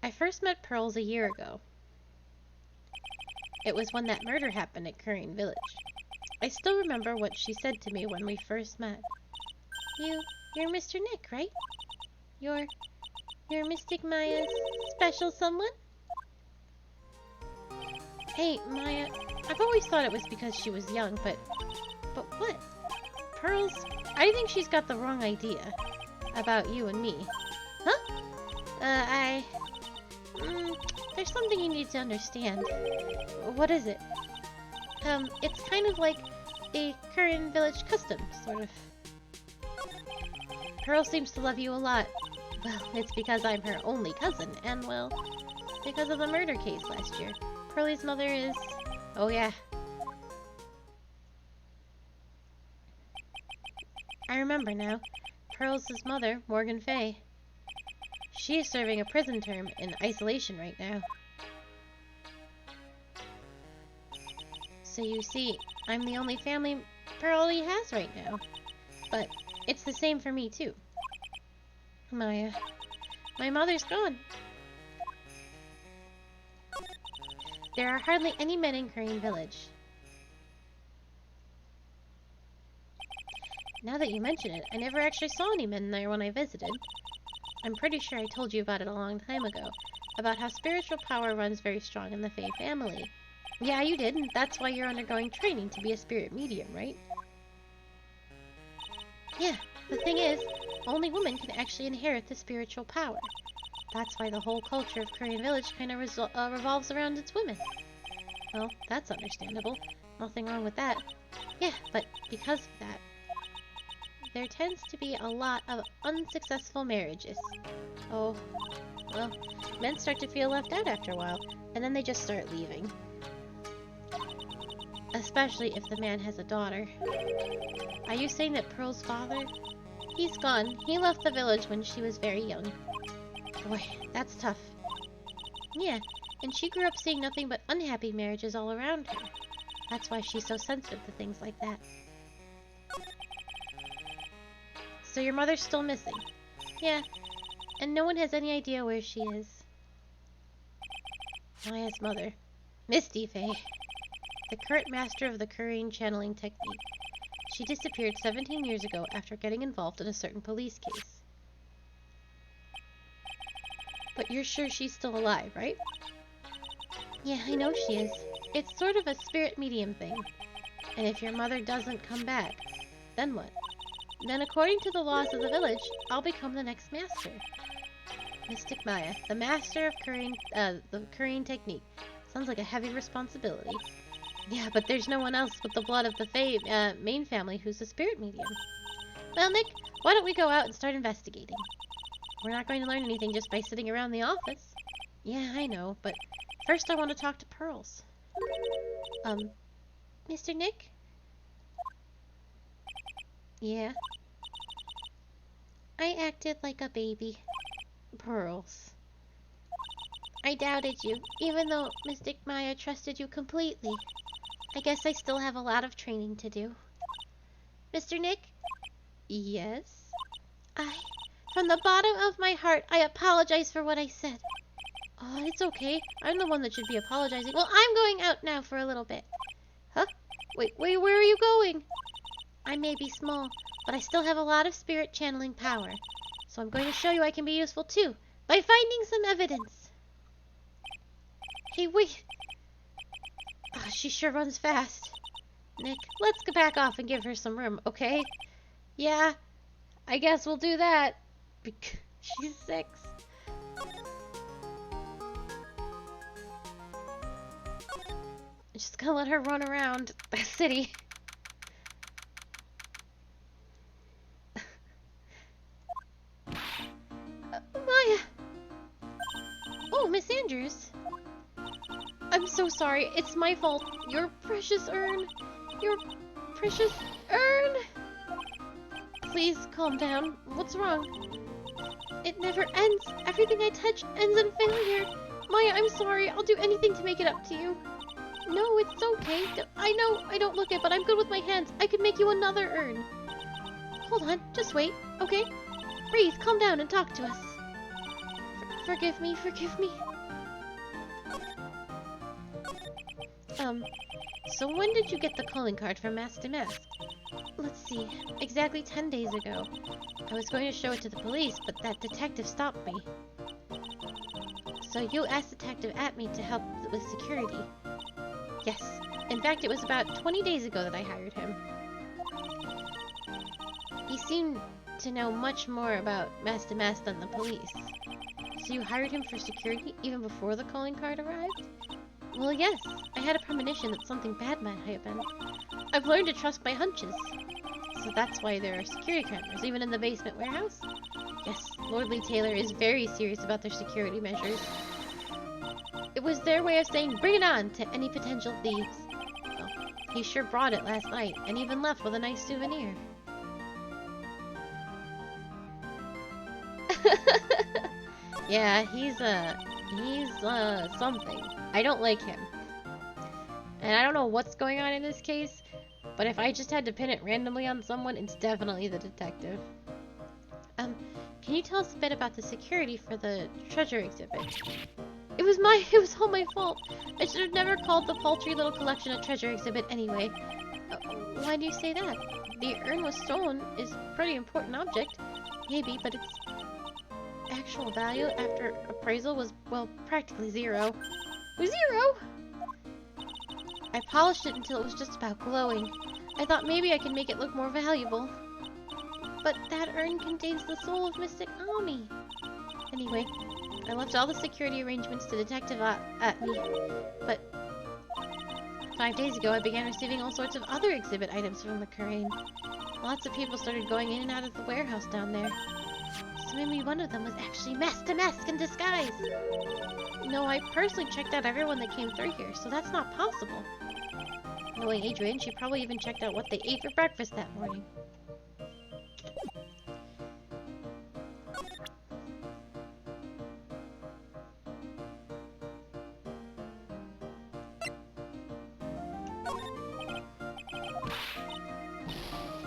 I first met Pearls a year ago. It was when that murder happened at Current Village. I still remember what she said to me when we first met. You're Mr. Nick, right? You're Mystic Maya's special someone? Hey, Maya, I've always thought it was because she was young, but what? Pearls, I think she's got the wrong idea about you and me. Huh? There's something you need to understand. What is it? It's kind of like a Current Village custom, sort of. Pearl seems to love you a lot. Well, it's because I'm her only cousin, and, well, because of the murder case last year. Pearlie's mother is... Oh, yeah. I remember now. Pearl's mother, Morgan Fay. She is serving a prison term in isolation right now. So you see, I'm the only family Pearlie has right now. But it's the same for me, too. Maya, my mother's gone. There are hardly any men in Korean Village. Now that you mention it, I never actually saw any men there when I visited. I'm pretty sure I told you about it a long time ago, about how spiritual power runs very strong in the Fae family. Yeah, you did, and that's why you're undergoing training to be a spirit medium, right? Yeah, the thing is, only women can actually inherit the spiritual power. That's why the whole culture of Korean Village kind of revolves around its women. Well, that's understandable. Nothing wrong with that. Yeah, but because of that, there tends to be a lot of unsuccessful marriages. Oh, well, men start to feel left out after a while, and then they just start leaving. Especially if the man has a daughter. Are you saying that Pearl's father? He's gone. He left the village when she was very young. Boy, that's tough. Yeah, and she grew up seeing nothing but unhappy marriages all around her. That's why she's so sensitive to things like that. So your mother's still missing? Yeah, and no one has any idea where she is. Maya's mother. Misty Fae. The current master of the Korean channeling technique. She disappeared 17 years ago after getting involved in a certain police case. But you're sure she's still alive, right? Yeah, I know she is. It's sort of a spirit medium thing. And if your mother doesn't come back, then what? Then according to the laws of the village, I'll become the next master. Mystic Maya, the master of the Korean technique. Sounds like a heavy responsibility. Yeah, but there's no one else with the blood of the Fae main family who's a spirit medium. Well, Nick, why don't we go out and start investigating? We're not going to learn anything just by sitting around the office. Yeah, I know, but first I want to talk to Pearls. Mr. Nick? Yeah? I acted like a baby. Pearls. I doubted you, even though Mystic Maya trusted you completely. I guess I still have a lot of training to do. Mr. Nick? Yes? From the bottom of my heart, I apologize for what I said. Oh, it's okay. I'm the one that should be apologizing. Well, I'm going out now for a little bit. Huh? Wait, where are you going? I may be small, but I still have a lot of spirit channeling power. So I'm going to show you I can be useful too, by finding some evidence. Hey, wait. Oh, she sure runs fast. Nick, let's go back off and give her some room, okay? Yeah, I guess we'll do that. She's 6. I'm just gonna let her run around the city. Maya! Oh, Miss Andrews. I'm so sorry. It's my fault. Your precious urn. Your precious urn. Please calm down. What's wrong? It never ends. Everything I touch ends in failure. Maya, I'm sorry. I'll do anything to make it up to you. No, it's okay. I know I don't look it, but I'm good with my hands. I could make you another urn. Hold on. Just wait, okay? Breathe. Calm down and talk to us. Forgive me. Forgive me. So when did you get the calling card from Master Mask? Let's see, exactly 10 days ago. I was going to show it to the police, but that detective stopped me. So you asked Detective Atme to help with security? Yes. In fact, it was about 20 days ago that I hired him. He seemed to know much more about Master Mask than the police. So you hired him for security even before the calling card arrived? Well, yes. I had a premonition that something bad might happen. I've learned to trust my hunches. So that's why there are security cameras, even in the basement warehouse? Yes, Lord Lee Taylor is very serious about their security measures. It was their way of saying, bring it on, to any potential thieves. Well, he sure brought it last night, and even left with a nice souvenir. Yeah, he's something. I don't like him. And I don't know what's going on in this case, but if I just had to pin it randomly on someone, it's definitely the detective. Can you tell us a bit about the security for the treasure exhibit? It was all my fault. I should have never called the paltry little collection a treasure exhibit anyway. Why do you say that? The urn was stolen is a pretty important object. Maybe, but its actual value after appraisal was, well, practically zero. Zero? I polished it until it was just about glowing. I thought maybe I could make it look more valuable. But that urn contains the soul of Mystic Ami. Anyway, I left all the security arrangements to Detective at me. But 5 days ago, I began receiving all sorts of other exhibit items from the Karain. Lots of people started going in and out of the warehouse down there. So maybe one of them was actually Master Mask in disguise. No, I personally checked out everyone that came through here, so that's not possible. Knowing Adrian, she probably even checked out what they ate for breakfast that morning.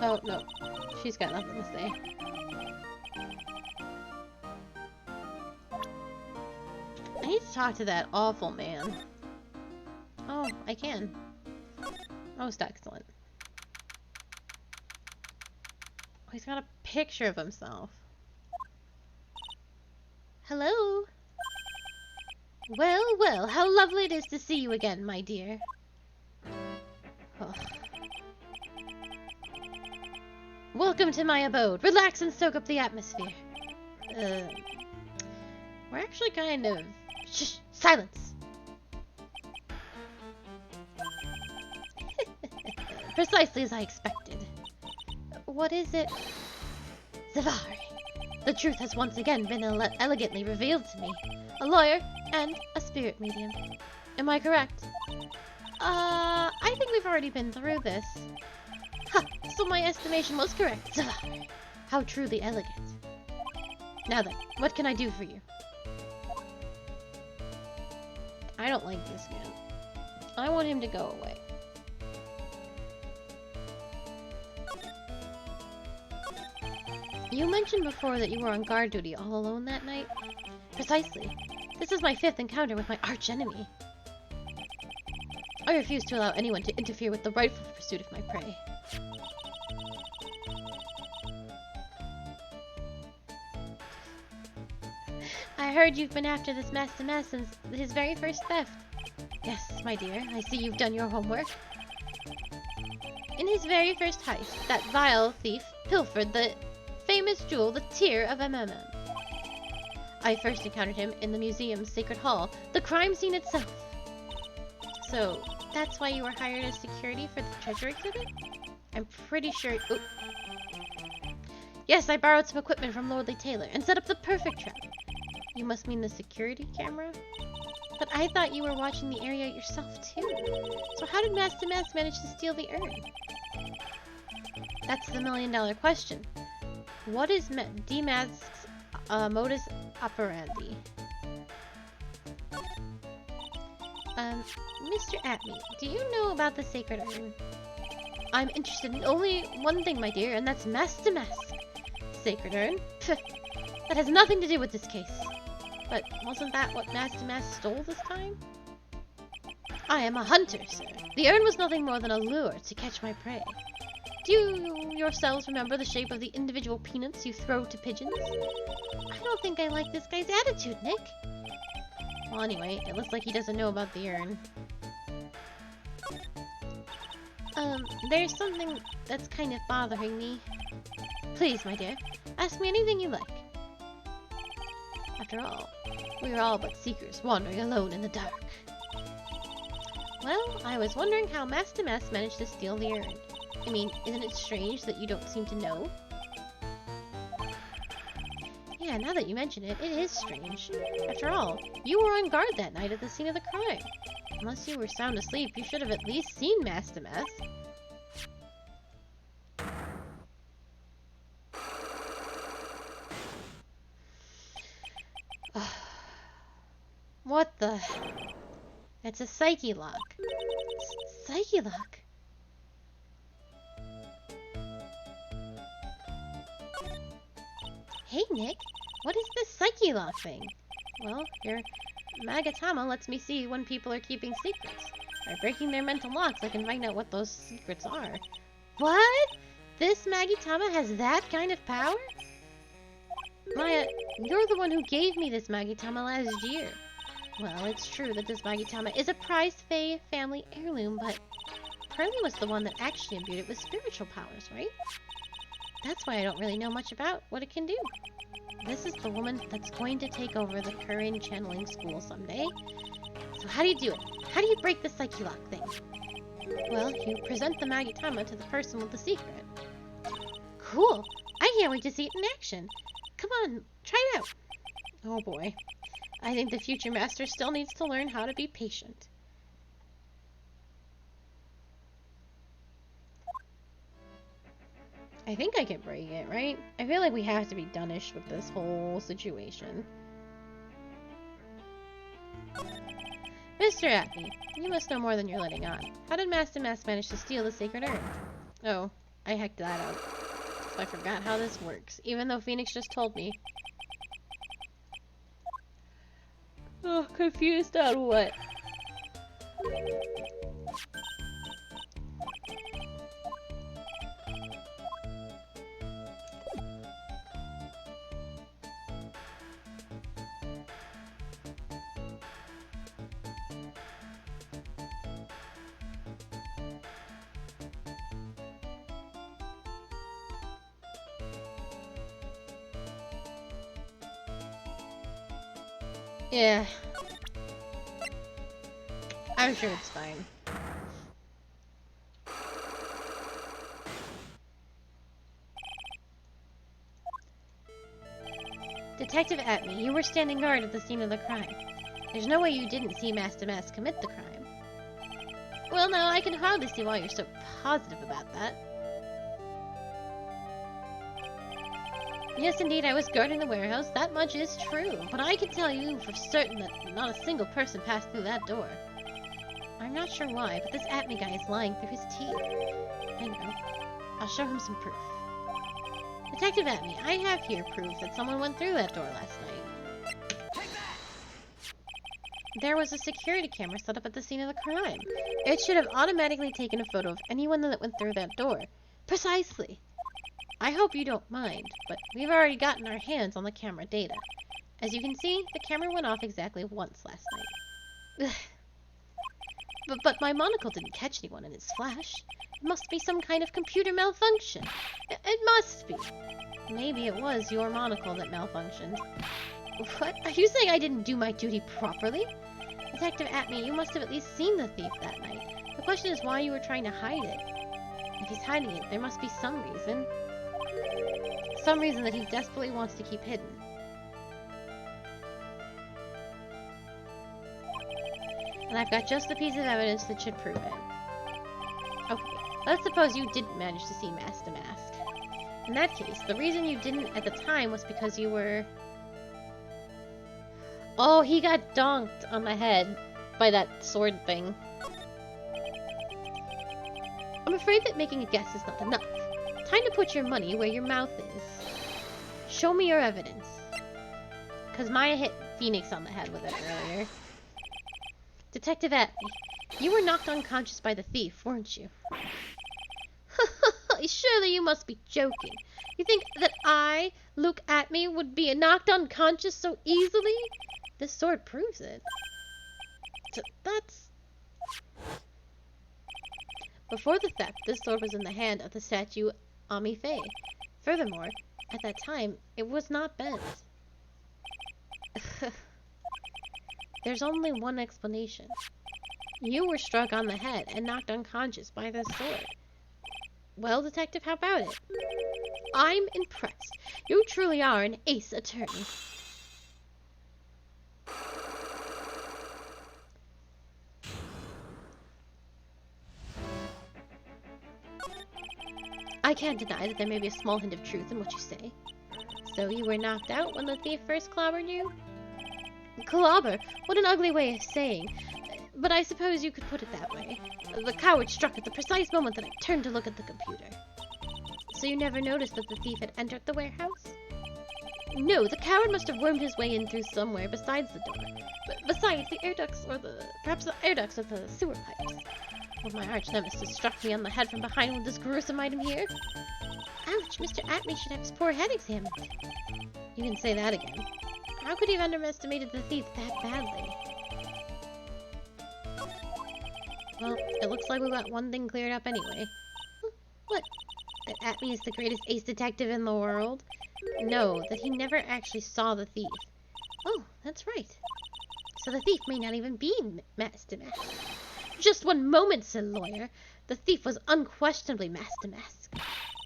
Oh, no. She's got nothing to say. I need to talk to that awful man. Oh, I can. Most excellent. Oh, he's got a picture of himself. Hello? Well, well, how lovely it is to see you again, my dear. Oh. Welcome to my abode. Relax and soak up the atmosphere. We're actually kind of... Shh! Silence! Precisely as I expected. What is it? Zavari. The truth has once again been elegantly revealed to me. A lawyer and a spirit medium. Am I correct? I think we've already been through this. Ha! So my estimation was correct. Zavari. How truly elegant. Now then, what can I do for you? I don't like this man. I want him to go away. You mentioned before that you were on guard duty all alone that night? Precisely. This is my 5th encounter with my arch-enemy. I refuse to allow anyone to interfere with the rightful pursuit of my prey. I heard you've been after this Master Mask since his very first theft. Yes, my dear, I see you've done your homework. In his very first heist, that vile thief pilfered the famous jewel, the Tear of MMM. I first encountered him in the museum's sacred hall, the crime scene itself. So, that's why you were hired as security for the treasure exhibit? I'm pretty sure... Ooh. Yes, I borrowed some equipment from Lordly Taylor and set up the perfect trap. You must mean the security camera? But I thought you were watching the area yourself too. So how did Master Mask manage to steal the urn? That's the $1,000,000 question. What is D-Mask's modus operandi? Mr. Atme, do you know about the sacred urn? I'm interested in only one thing, my dear, and that's Master Mask. Sacred urn? That has nothing to do with this case. But wasn't that what Master Mask stole this time? I am a hunter, sir. The urn was nothing more than a lure to catch my prey. Do you yourselves remember the shape of the individual peanuts you throw to pigeons? I don't think I like this guy's attitude, Nick. Well, anyway, it looks like he doesn't know about the urn. There's something that's kind of bothering me. Please, my dear, ask me anything you like. After all, we are all but seekers wandering alone in the dark. Well, I was wondering how Master Mask managed to steal the urn. I mean, isn't it strange that you don't seem to know? Yeah, now that you mention it, it is strange. After all, you were on guard that night at the scene of the crime. Unless you were sound asleep, you should have at least seen Master Mask. What the? It's a psyche lock. Psyche lock? Hey Nick, what is this psyche lock thing? Well, you're Magatama lets me see when people are keeping secrets. By breaking their mental locks, I can find out what those secrets are. What? This Magatama has that kind of power? Maya, you're the one who gave me this Magatama last year. Well, it's true that this Magatama is a prized Fae family heirloom, but Pearly was the one that actually imbued it with spiritual powers, right? That's why I don't really know much about what it can do. This is the woman that's going to take over the Kurin channeling school someday. So how do you do it? How do you break the Psyche Lock thing? Well, you present the Magatama to the person with the secret. Cool! I can't wait to see it in action. Come on, try it out. Oh boy. I think the future master still needs to learn how to be patient. I think I can break it, right? I feel like we have to be done-ish with this whole situation. Mr. Acme, you must know more than you're letting on. How did Master Mask manage to steal the sacred urn? Oh, I hacked that out. So I forgot how this works, even though Phoenix just told me. Oh, confused on what? Yeah. I'm sure it's fine. Detective Atme, you were standing guard at the scene of the crime. There's no way you didn't see Master Mask commit the crime. Well, now I can hardly see why you're so positive about that. Yes, indeed, I was guarding the warehouse. That much is true. But I can tell you for certain that not a single person passed through that door. I'm not sure why, but this Atme guy is lying through his teeth. I know. I'll show him some proof. Detective Atme, I have here proof that someone went through that door last night. There was a security camera set up at the scene of the crime. It should have automatically taken a photo of anyone that went through that door. Precisely. I hope you don't mind, but we've already gotten our hands on the camera data. As you can see, the camera went off exactly once last night. But my monocle didn't catch anyone in its flash. It must be some kind of computer malfunction. It must be. Maybe it was your monocle that malfunctioned. What? Are you saying I didn't do my duty properly? Detective Atme, you must have at least seen the thief that night. The question is why you were trying to hide it. If he's hiding it, there must be some reason. Some reason that he desperately wants to keep hidden. And I've got just the piece of evidence that should prove it. Okay, let's suppose you didn't manage to see Master Mask. In that case, the reason you didn't at the time was because you were... Oh, he got donked on the head by that sword thing. I'm afraid that making a guess is not enough. Time to put your money where your mouth is. Show me your evidence. Because Maya hit Phoenix on the head with it earlier. Detective Atme, you were knocked unconscious by the thief, weren't you? Surely you must be joking. You think that I, Luke Atme, would be knocked unconscious so easily? This sword proves it. That's... Before the theft, this sword was in the hand of the statue Ami Faye. Furthermore, at that time, it was not bent. There's only one explanation. You were struck on the head and knocked unconscious by this sword. Well, Detective, how about it? I'm impressed. You truly are an ace attorney. I can't deny that there may be a small hint of truth in what you say. So you were knocked out when the thief first clobbered you? Clobber? What an ugly way of saying. But I suppose you could put it that way. The coward struck at the precise moment that I turned to look at the computer. So you never noticed that the thief had entered the warehouse? No, the coward must have wormed his way in through somewhere besides the door. Besides the air ducts perhaps the air ducts or the sewer pipes. Well, my arch nemesis struck me on the head from behind with this gruesome item here. Ouch, Mr. Atme should have his poor head examined. You can say that again. How could he have underestimated the thief that badly? Well, it looks like we got one thing cleared up anyway. What? That Atme is the greatest ace detective in the world? No, that he never actually saw the thief. Oh, that's right. So the thief may not even be Master Mask. Just one moment, said Lawyer. The thief was unquestionably Master Mask.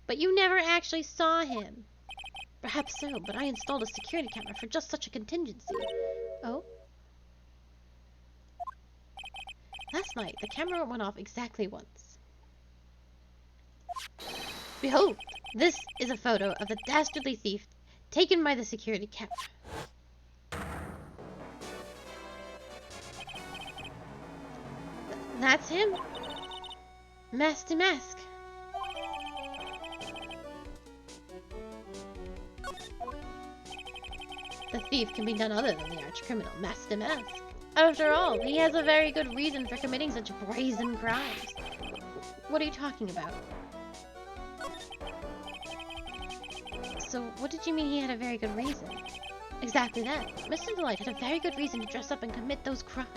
But you never actually saw him. Perhaps so, but I installed a security camera for just such a contingency. Oh? Last night, the camera went off exactly once. Behold, this is a photo of the dastardly thief taken by the security camera. That's him. Master Mask. The thief can be none other than the arch-criminal, Master Mask. After all, he has a very good reason for committing such brazen crimes. What are you talking about? So, what did you mean he had a very good reason? Exactly that. Mr. Delight had a very good reason to dress up and commit those crimes.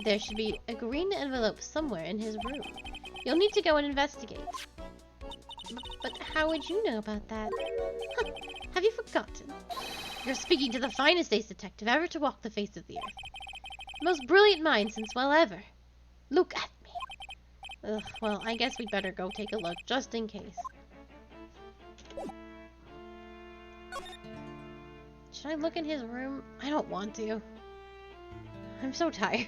There should be a green envelope somewhere in his room. You'll need to go and investigate. But how would you know about that? Huh, have you forgotten? You're speaking to the finest ace detective ever to walk the face of the earth. Most brilliant mind since, well, ever. Look at me. Ugh, well, I guess we'd better go take a look, just in case. Should I look in his room? I don't want to. I'm so tired.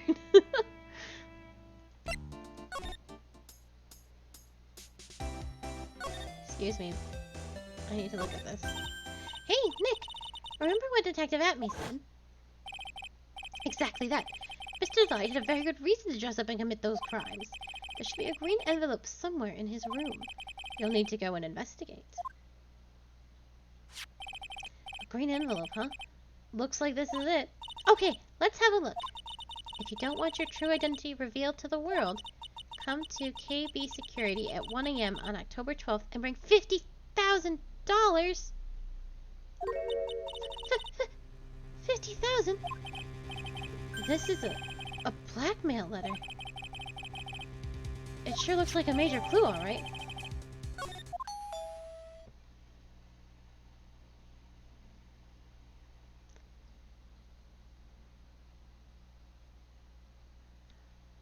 Excuse me. I need to look at this. Hey, Nick! Remember what Detective Atme said? Exactly that. Mr. Light had a very good reason to dress up and commit those crimes. There should be a green envelope somewhere in his room. You'll need to go and investigate. A green envelope, huh? Looks like this is it. Okay, let's have a look. If you don't want your true identity revealed to the world, come to KB Security at 1 a.m. on October 12th and bring $50,000. 50,000? This is a blackmail letter. It sure looks like a major clue, alright.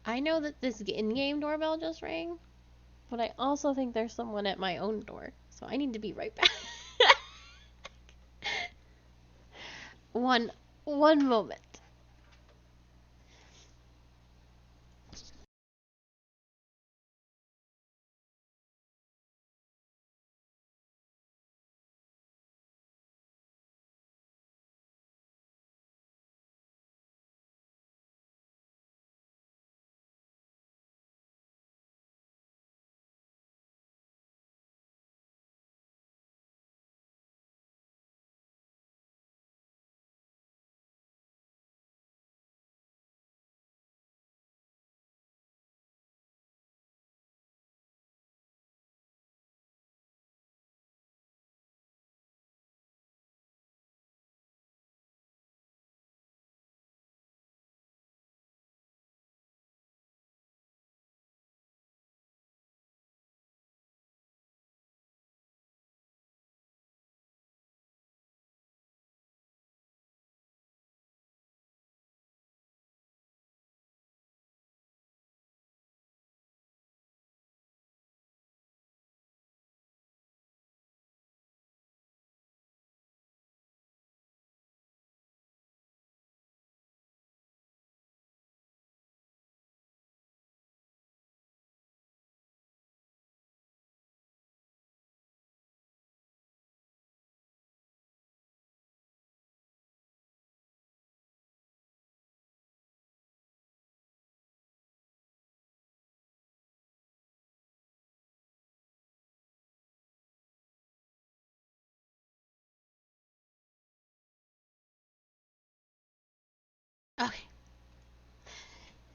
I know that this in-game doorbell just rang, but I also think there's someone at my own door, so I need to be right back. One moment.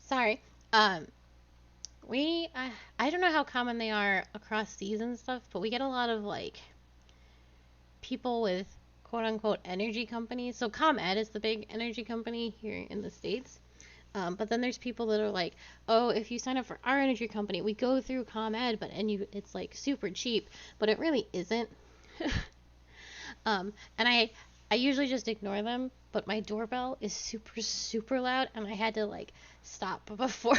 Sorry. I don't know how common they are across seas and stuff, but we get a lot of like people with quote unquote energy companies. So ComEd is the big energy company here in the States. But then there's people that are like, oh, if you sign up for our energy company, we go through ComEd, it's like super cheap, but it really isn't. And I usually just ignore them, but my doorbell is super, super loud, and I had to like stop before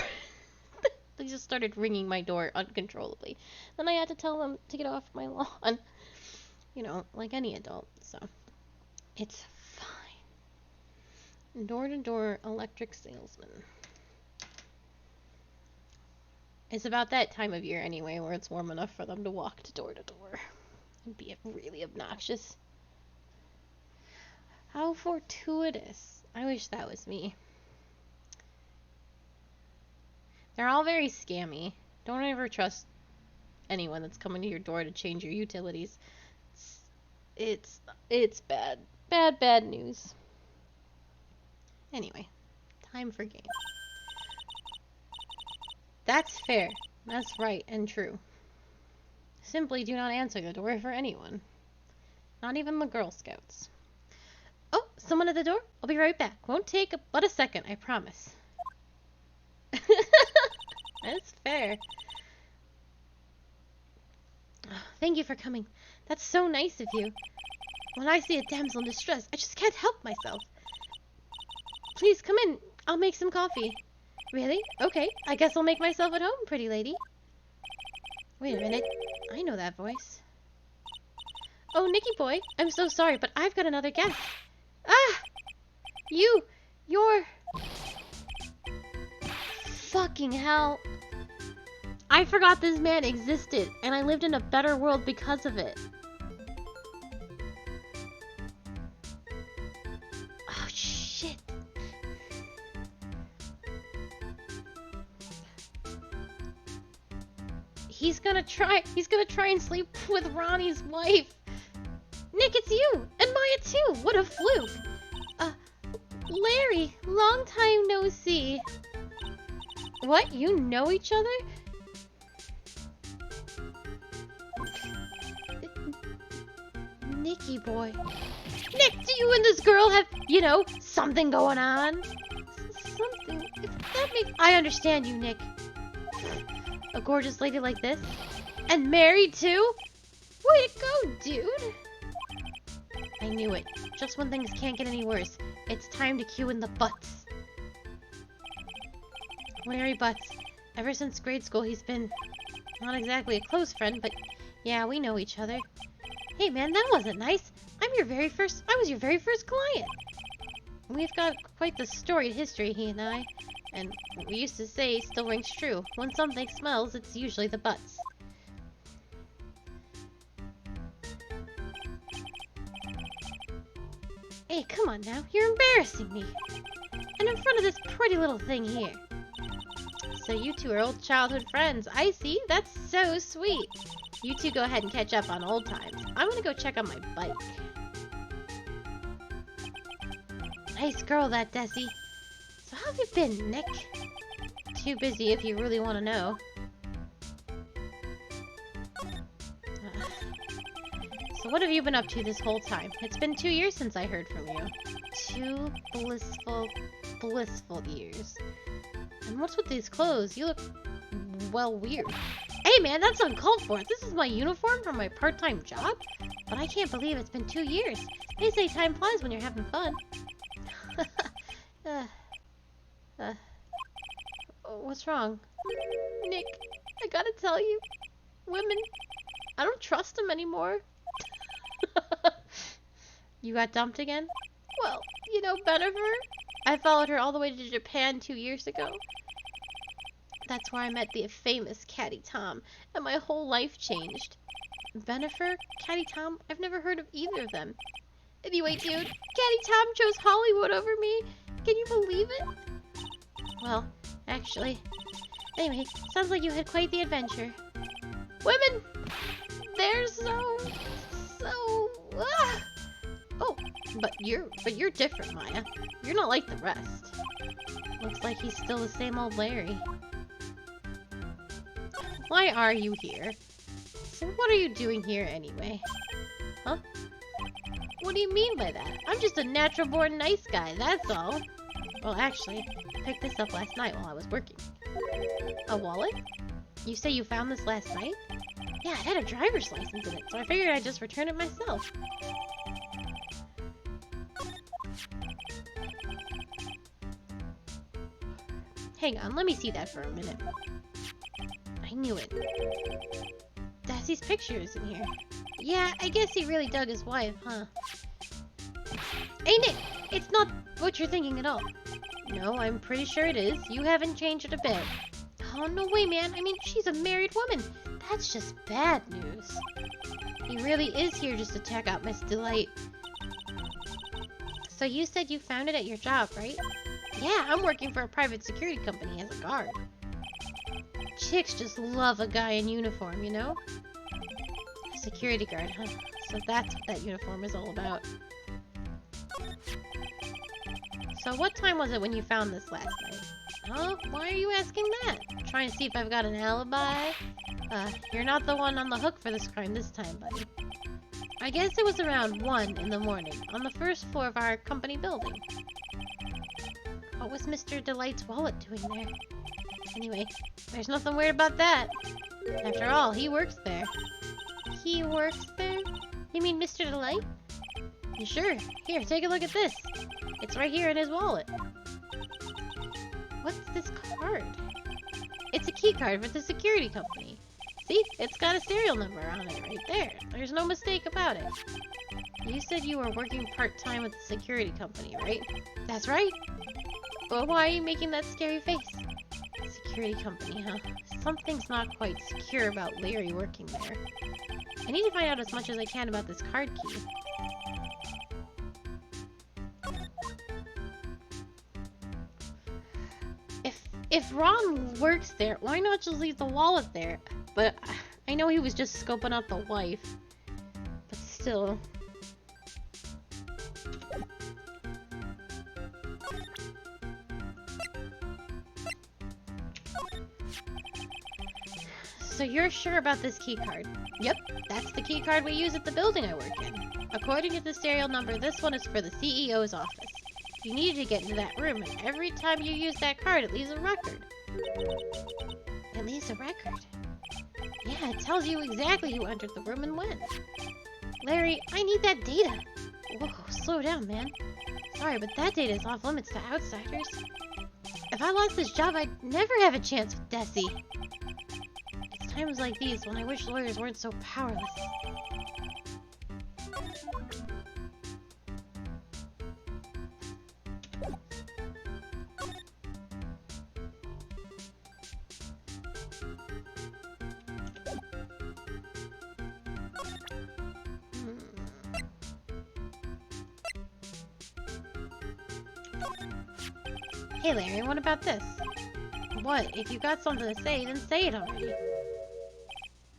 they just started ringing my door uncontrollably. Then I had to tell them to get off my lawn, like any adult. So it's fine. Door-to-door electric salesman. It's about that time of year anyway, where it's warm enough for them to walk to door to door and be really obnoxious. How fortuitous. I wish that was me. They're all very scammy. Don't ever trust anyone that's coming to your door to change your utilities. It's bad. Bad news. Anyway, time for game. That's fair. That's right and true. Simply do not answer the door for anyone. Not even the Girl Scouts. Oh, someone at the door? I'll be right back. Won't take but a second, I promise. That's fair. Oh, thank you for coming. That's so nice of you. When I see a damsel in distress, I just can't help myself. Please come in. I'll make some coffee. Really? Okay, I guess I'll make myself at home, pretty lady. Wait a minute. I know that voice. Oh, Nicky boy, I'm so sorry, but I've got another guest. Ah! You're... Fucking hell. I forgot this man existed, and I lived in a better world because of it. Oh, shit. He's gonna try and sleep with Ronnie's wife. Nick, it's you! And Maya too! What a fluke! Larry, long time no see. What? You know each other? Nicky boy. Nick, do you and this girl have, something going on? Something? I understand you, Nick. A gorgeous lady like this? And married too? Way to go, dude! I knew it. Just when things can't get any worse, it's time to cue in the butts. Larry Butts. Ever since grade school, he's been not exactly a close friend, but yeah, we know each other. Hey man, that wasn't nice. I was your very first client. We've got quite the storied history, he and I. And we used to say still rings true. When something smells, it's usually the butts. Hey, come on now. You're embarrassing me. And in front of this pretty little thing here. So you two are old childhood friends. I see. That's so sweet. You two go ahead and catch up on old times. I'm gonna go check on my bike. Nice girl, that Desi. So how have you been, Nick? Too busy if you really want to know. So what have you been up to this whole time? It's been 2 years since I heard from you. 2 blissful years. And what's with these clothes? You look, well, weird. Hey man, that's uncalled for. This is my uniform for my part-time job? But I can't believe it's been 2 years. They say time flies when you're having fun. What's wrong? Nick, I gotta tell you. Women, I don't trust them anymore. You got dumped again? Well, Bennifer. I followed her all the way to Japan 2 years ago. That's where I met the famous Caddy Tom, and my whole life changed. Bennifer? Caddy Tom? I've never heard of either of them. Anyway, dude, Caddy Tom chose Hollywood over me. Can you believe it? Well, actually. Anyway, sounds like you had quite the adventure. Women! They're so... Oh, but you're different, Maya. You're not like the rest. Looks like he's still the same old Larry. Why are you here? So what are you doing here anyway? Huh? What do you mean by that? I'm just a natural-born nice guy, that's all. Well, actually, I picked this up last night while I was working. A wallet? You say you found this last night? Yeah, it had a driver's license in it, so I figured I'd just return it myself. Hang on, let me see that for a minute. I knew it. Dassie's picture is in here. Yeah, I guess he really dug his wife, huh? Hey Nick, it's not what you're thinking at all. No, I'm pretty sure it is. You haven't changed it a bit. Oh, no way, man. I mean, she's a married woman. That's just bad news. He really is here just to check out Miss Delight. So you said you found it at your job, right? Yeah, I'm working for a private security company as a guard. Chicks just love a guy in uniform, you know? A security guard, huh? So that's what that uniform is all about. So what time was it when you found this last night? Huh? Why are you asking that? Trying to see if I've got an alibi? You're not the one on the hook for this crime this time, buddy. I guess it was around 1 in the morning, on the first floor of our company building. What was Mr. Delight's wallet doing there? Anyway, there's nothing weird about that. After all, he works there. He works there? You mean Mr. Delight? You sure? Here, take a look at this. It's right here in his wallet. What's this card? It's a key card for the security company. See? It's got a serial number on it right there. There's no mistake about it. You said you were working part-time with the security company, right? That's right. Well, why are you making that scary face? Security company, huh? Something's not quite secure about Larry working there. I need to find out as much as I can about this card key. If Ron works there, why not just leave the wallet there? But I know he was just scoping out the wife. But still. So you're sure about this key card? Yep, that's the key card we use at the building I work in. According to the serial number, this one is for the CEO's office. You needed to get into that room, and every time you use that card, it leaves a record. It leaves a record? Yeah, it tells you exactly who entered the room and when. Larry, I need that data. Whoa, slow down, man. Sorry, but that data is off limits to outsiders. If I lost this job, I'd never have a chance with Desi. It's times like these when I wish lawyers weren't so powerless. Hey Larry, what about this? What? If you got something to say, then say it already.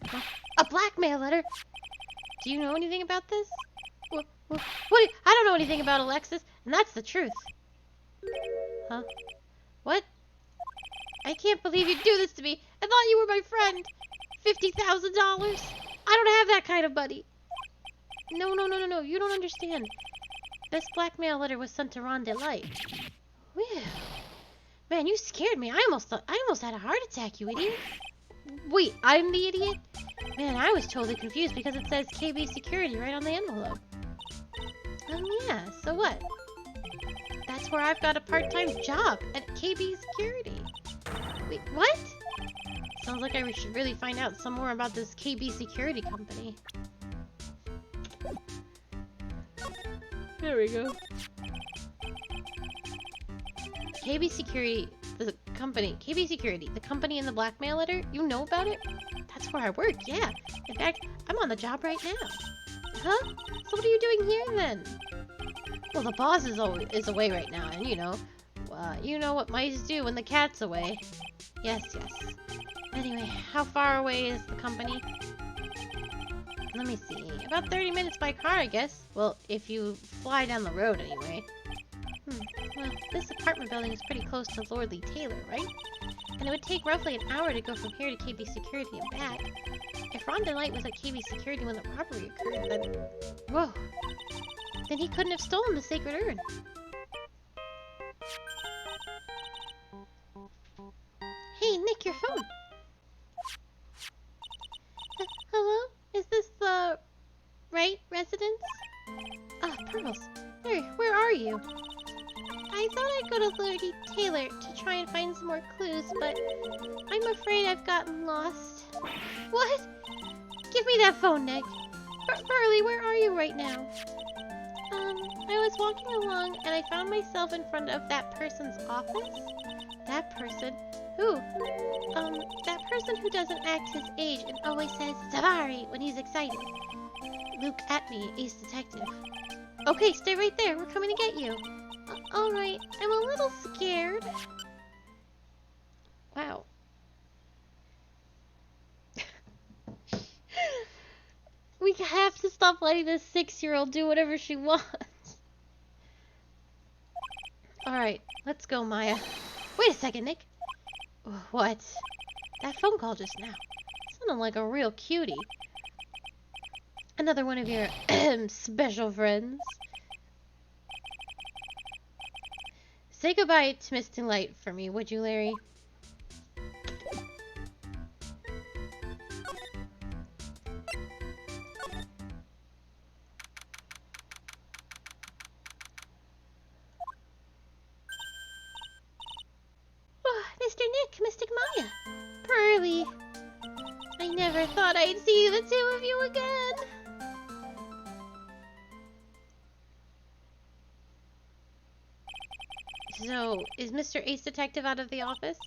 Huh? A blackmail letter? Do you know anything about this? What? I don't know anything about Alexis, and that's the truth. Huh? What? I can't believe you'd do this to me. I thought you were my friend. $50,000? I don't have that kind of money. No, you don't understand. This blackmail letter was sent to Ron Delight. Whew. Man, you scared me. I almost had a heart attack, you idiot. Wait, I'm the idiot? Man, I was totally confused because it says KB Security right on the envelope. Yeah, so what? That's where I've got a part-time job at KB Security. Wait, what? Sounds like I should really find out some more about this KB Security company. There we go. KB Security, the company. KB Security, the company in the blackmail letter? You know about it? That's where I work, yeah. In fact, I'm on the job right now. Huh? So what are you doing here then? Well, the boss is away right now, and you know what mice do when the cat's away. Yes. Anyway, how far away is the company? Let me see. About 30 minutes by car, I guess. Well, if you fly down the road anyway. Well, this apartment building is pretty close to Lordly Taylor, right? And it would take roughly an hour to go from here to KB Security and back. If Rhonda Light was at KB Security when the robbery occurred, then... Whoa! Then he couldn't have stolen the sacred urn. Hey, Nick, your phone! Hello? Is this the... Wright residence? Ah, Pearls. Hey, where are you? I thought I'd go to Lordly Taylor to try and find some more clues, but I'm afraid I've gotten lost. What? Give me that phone, Nick. Pearly, where are you right now? I was walking along and I found myself in front of that person's office. That person? Who? That person who doesn't act his age and always says "Savari" when he's excited. Look at me, Ace Detective. Okay, stay right there. We're coming to get you. Alright, I'm a little scared. Wow. We have to stop letting this 6-year-old do whatever she wants. Alright, let's go, Maya. Wait a second, Nick. What? That phone call just now. Sounded like a real cutie. Another one of your special friends. Say goodbye to Misty Light for me, would you, Larry? Oh, Mr. Nick, Mystic Maya. Pearly. I never thought I'd see the two of you again. So, is Mr. Ace Detective out of the office?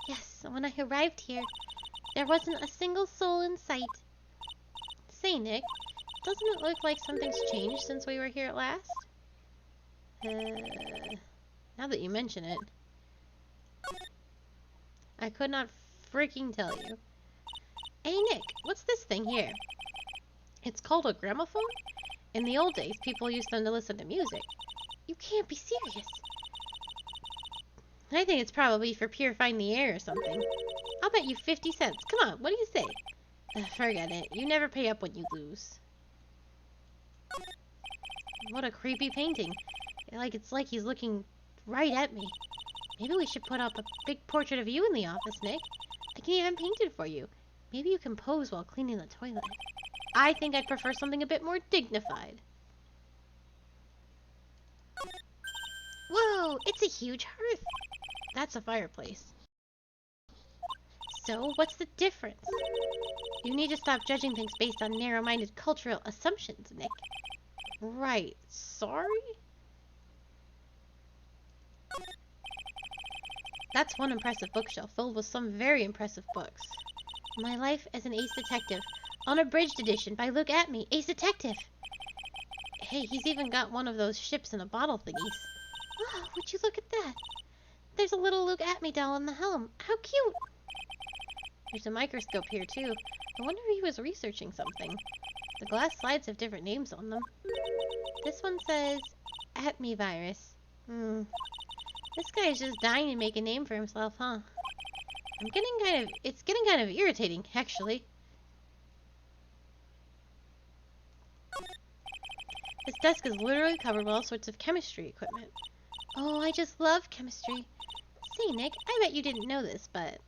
Yes, when I arrived here, there wasn't a single soul in sight. Say, Nick, doesn't it look like something's changed since we were here at last? Now that you mention it. I could not freaking tell you. Hey, Nick, what's this thing here? It's called a gramophone? In the old days, people used them to listen to music. You can't be serious. I think it's probably for purifying the air or something. I'll bet you 50 cents. Come on, what do you say? Forget it. You never pay up when you lose. What a creepy painting. It's like he's looking right at me. Maybe we should put up a big portrait of you in the office, Nick. I can even paint it for you. Maybe you can pose while cleaning the toilet. I think I'd prefer something a bit more dignified. Whoa, it's a huge hearth. That's a fireplace. So, what's the difference? You need to stop judging things based on narrow-minded cultural assumptions, Nick. Right. Sorry? That's one impressive bookshelf filled with some very impressive books. My Life as an Ace Detective, unabridged edition by Look At Me, Ace Detective. Hey, he's even got one of those ships in a bottle thingies. Oh, would you look at that? There's a little Look At Me doll in the helm. How cute! There's a microscope here, too. I wonder if he was researching something. The glass slides have different names on them. This one says, At Me virus. This guy's just dying to make a name for himself, huh? It's getting kind of irritating, actually. This desk is literally covered with all sorts of chemistry equipment. Oh, I just love chemistry. Say, Nick, I bet you didn't know this, but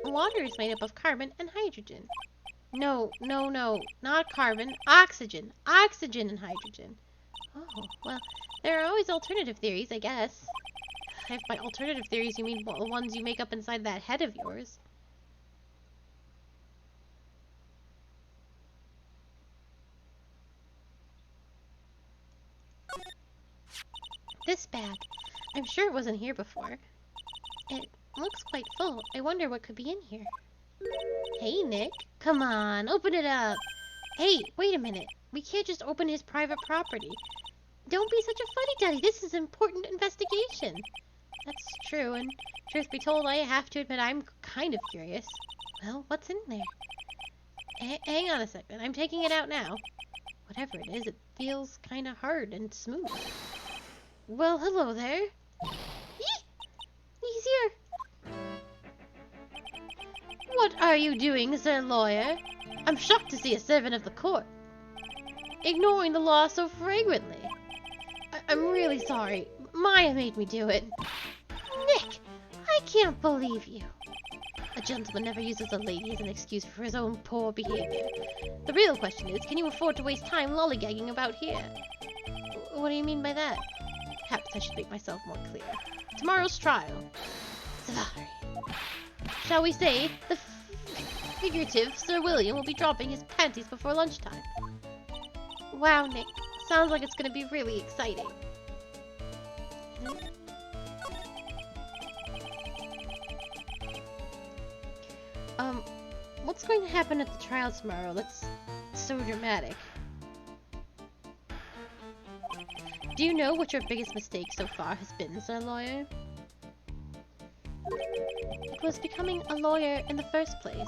water is made up of carbon and hydrogen. No, not carbon, oxygen. Oxygen and hydrogen. Oh, well, there are always alternative theories, I guess. If by alternative theories you mean the ones you make up inside that head of yours. This bag. I'm sure it wasn't here before. It looks quite full. I wonder what could be in here. Hey, Nick. Come on, open it up. Hey, wait a minute. We can't just open his private property. Don't be such a fuddy-duddy. This is an important investigation. That's true, and truth be told, I have to admit I'm kind of curious. Well, what's in there? Hang on a second. I'm taking it out now. Whatever it is, it feels kind of hard and smooth. Well, hello there. Yee! He's here. What are you doing, Sir Lawyer? I'm shocked to see a servant of the court ignoring the law so flagrantly. I'm really sorry. Maya made me do it. Nick, I can't believe you. A gentleman never uses a lady as an excuse for his own poor behavior. The real question is, can you afford to waste time lollygagging about here? What do you mean by that? Perhaps I should make myself more clear. Tomorrow's trial. Safari. Shall we say, the figurative Sir William will be dropping his panties before lunchtime. Wow, Nick. Sounds like it's going to be really exciting. What's going to happen at the trial tomorrow? That's so dramatic. Do you know what your biggest mistake so far has been, Sir Lawyer? It was becoming a lawyer in the first place.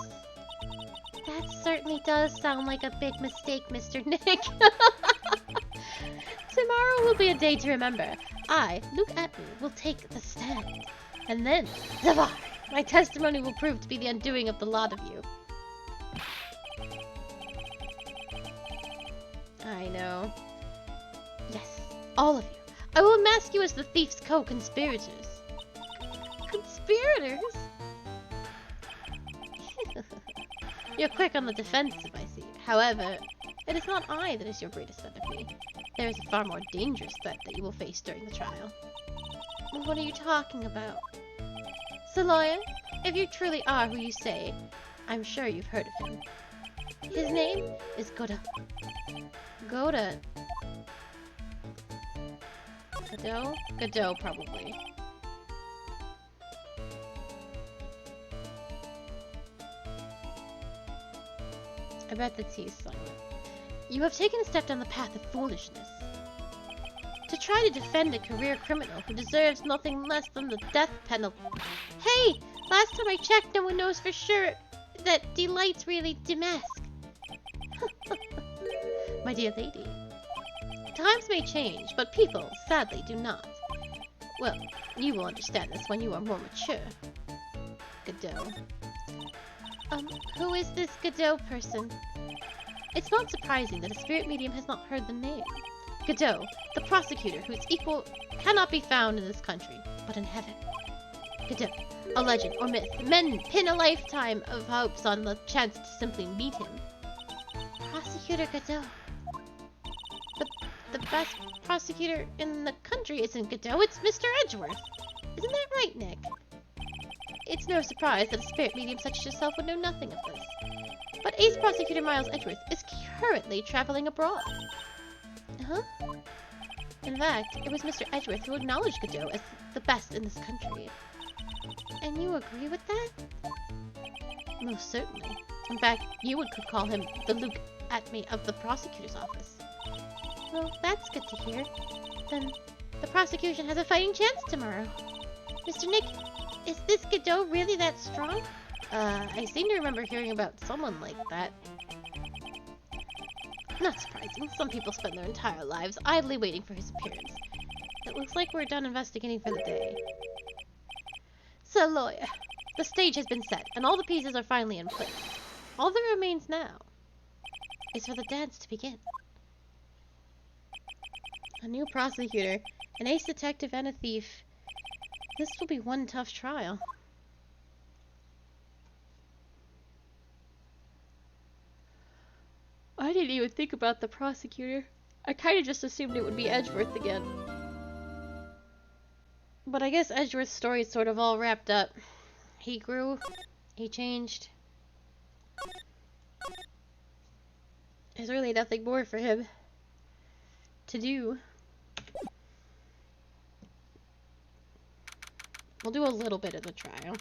That certainly does sound like a big mistake, Mr. Nick. Tomorrow will be a day to remember. I, Luke Atney, will take the stand. And then, Zavar, my testimony will prove to be the undoing of the lot of you. I know. Yes, all of you. I will unmask you as the thief's co-conspirators. Conspirators? You're quick on the defensive, I see. However, it is not I that is your greatest enemy. There is a far more dangerous threat that you will face during the trial. What are you talking about? So, lawyer, if you truly are who you say, I'm sure you've heard of him. His name is Godot. Godot. Godot? Godot, probably. I bet that he's silent. You have taken a step down the path of foolishness. To try to defend a career criminal who deserves nothing less than the death penalty. Hey! Last time I checked, no one knows for sure that Delight's really Demask. My dear lady. Times may change, but people, sadly, do not. Well, you will understand this when you are more mature. Godot. Who is this Godot person? It's not surprising that a spirit medium has not heard the name. Godot, the prosecutor whose equal cannot be found in this country, but in heaven. Godot, a legend or myth. Men pin a lifetime of hopes on the chance to simply meet him. Prosecutor Godot. The best prosecutor in the country isn't Godot, it's Mr. Edgeworth. Isn't that right, Nick? It's no surprise that a spirit medium such as yourself would know nothing of this. But Ace Prosecutor Miles Edgeworth is currently traveling abroad. Huh? In fact, it was Mr. Edgeworth who acknowledged Godot as the best in this country. And you agree with that? Most certainly. In fact, you could call him the Luke Atney of the prosecutor's office. Well, that's good to hear. Then the prosecution has a fighting chance tomorrow. Mr. Nick, is this Godot really that strong? I seem to remember hearing about someone like that. Not surprising. Some people spend their entire lives idly waiting for his appearance. It looks like we're done investigating for the day. So, lawyer, the stage has been set, and all the pieces are finally in place. All that remains now is for the dance to begin. A new prosecutor, an ace detective, and a thief. This will be one tough trial. I didn't even think about the prosecutor. I kind of just assumed it would be Edgeworth again. But I guess Edgeworth's story is sort of all wrapped up. He grew. He changed. There's really nothing more for him to do. We'll do a little bit of the trial.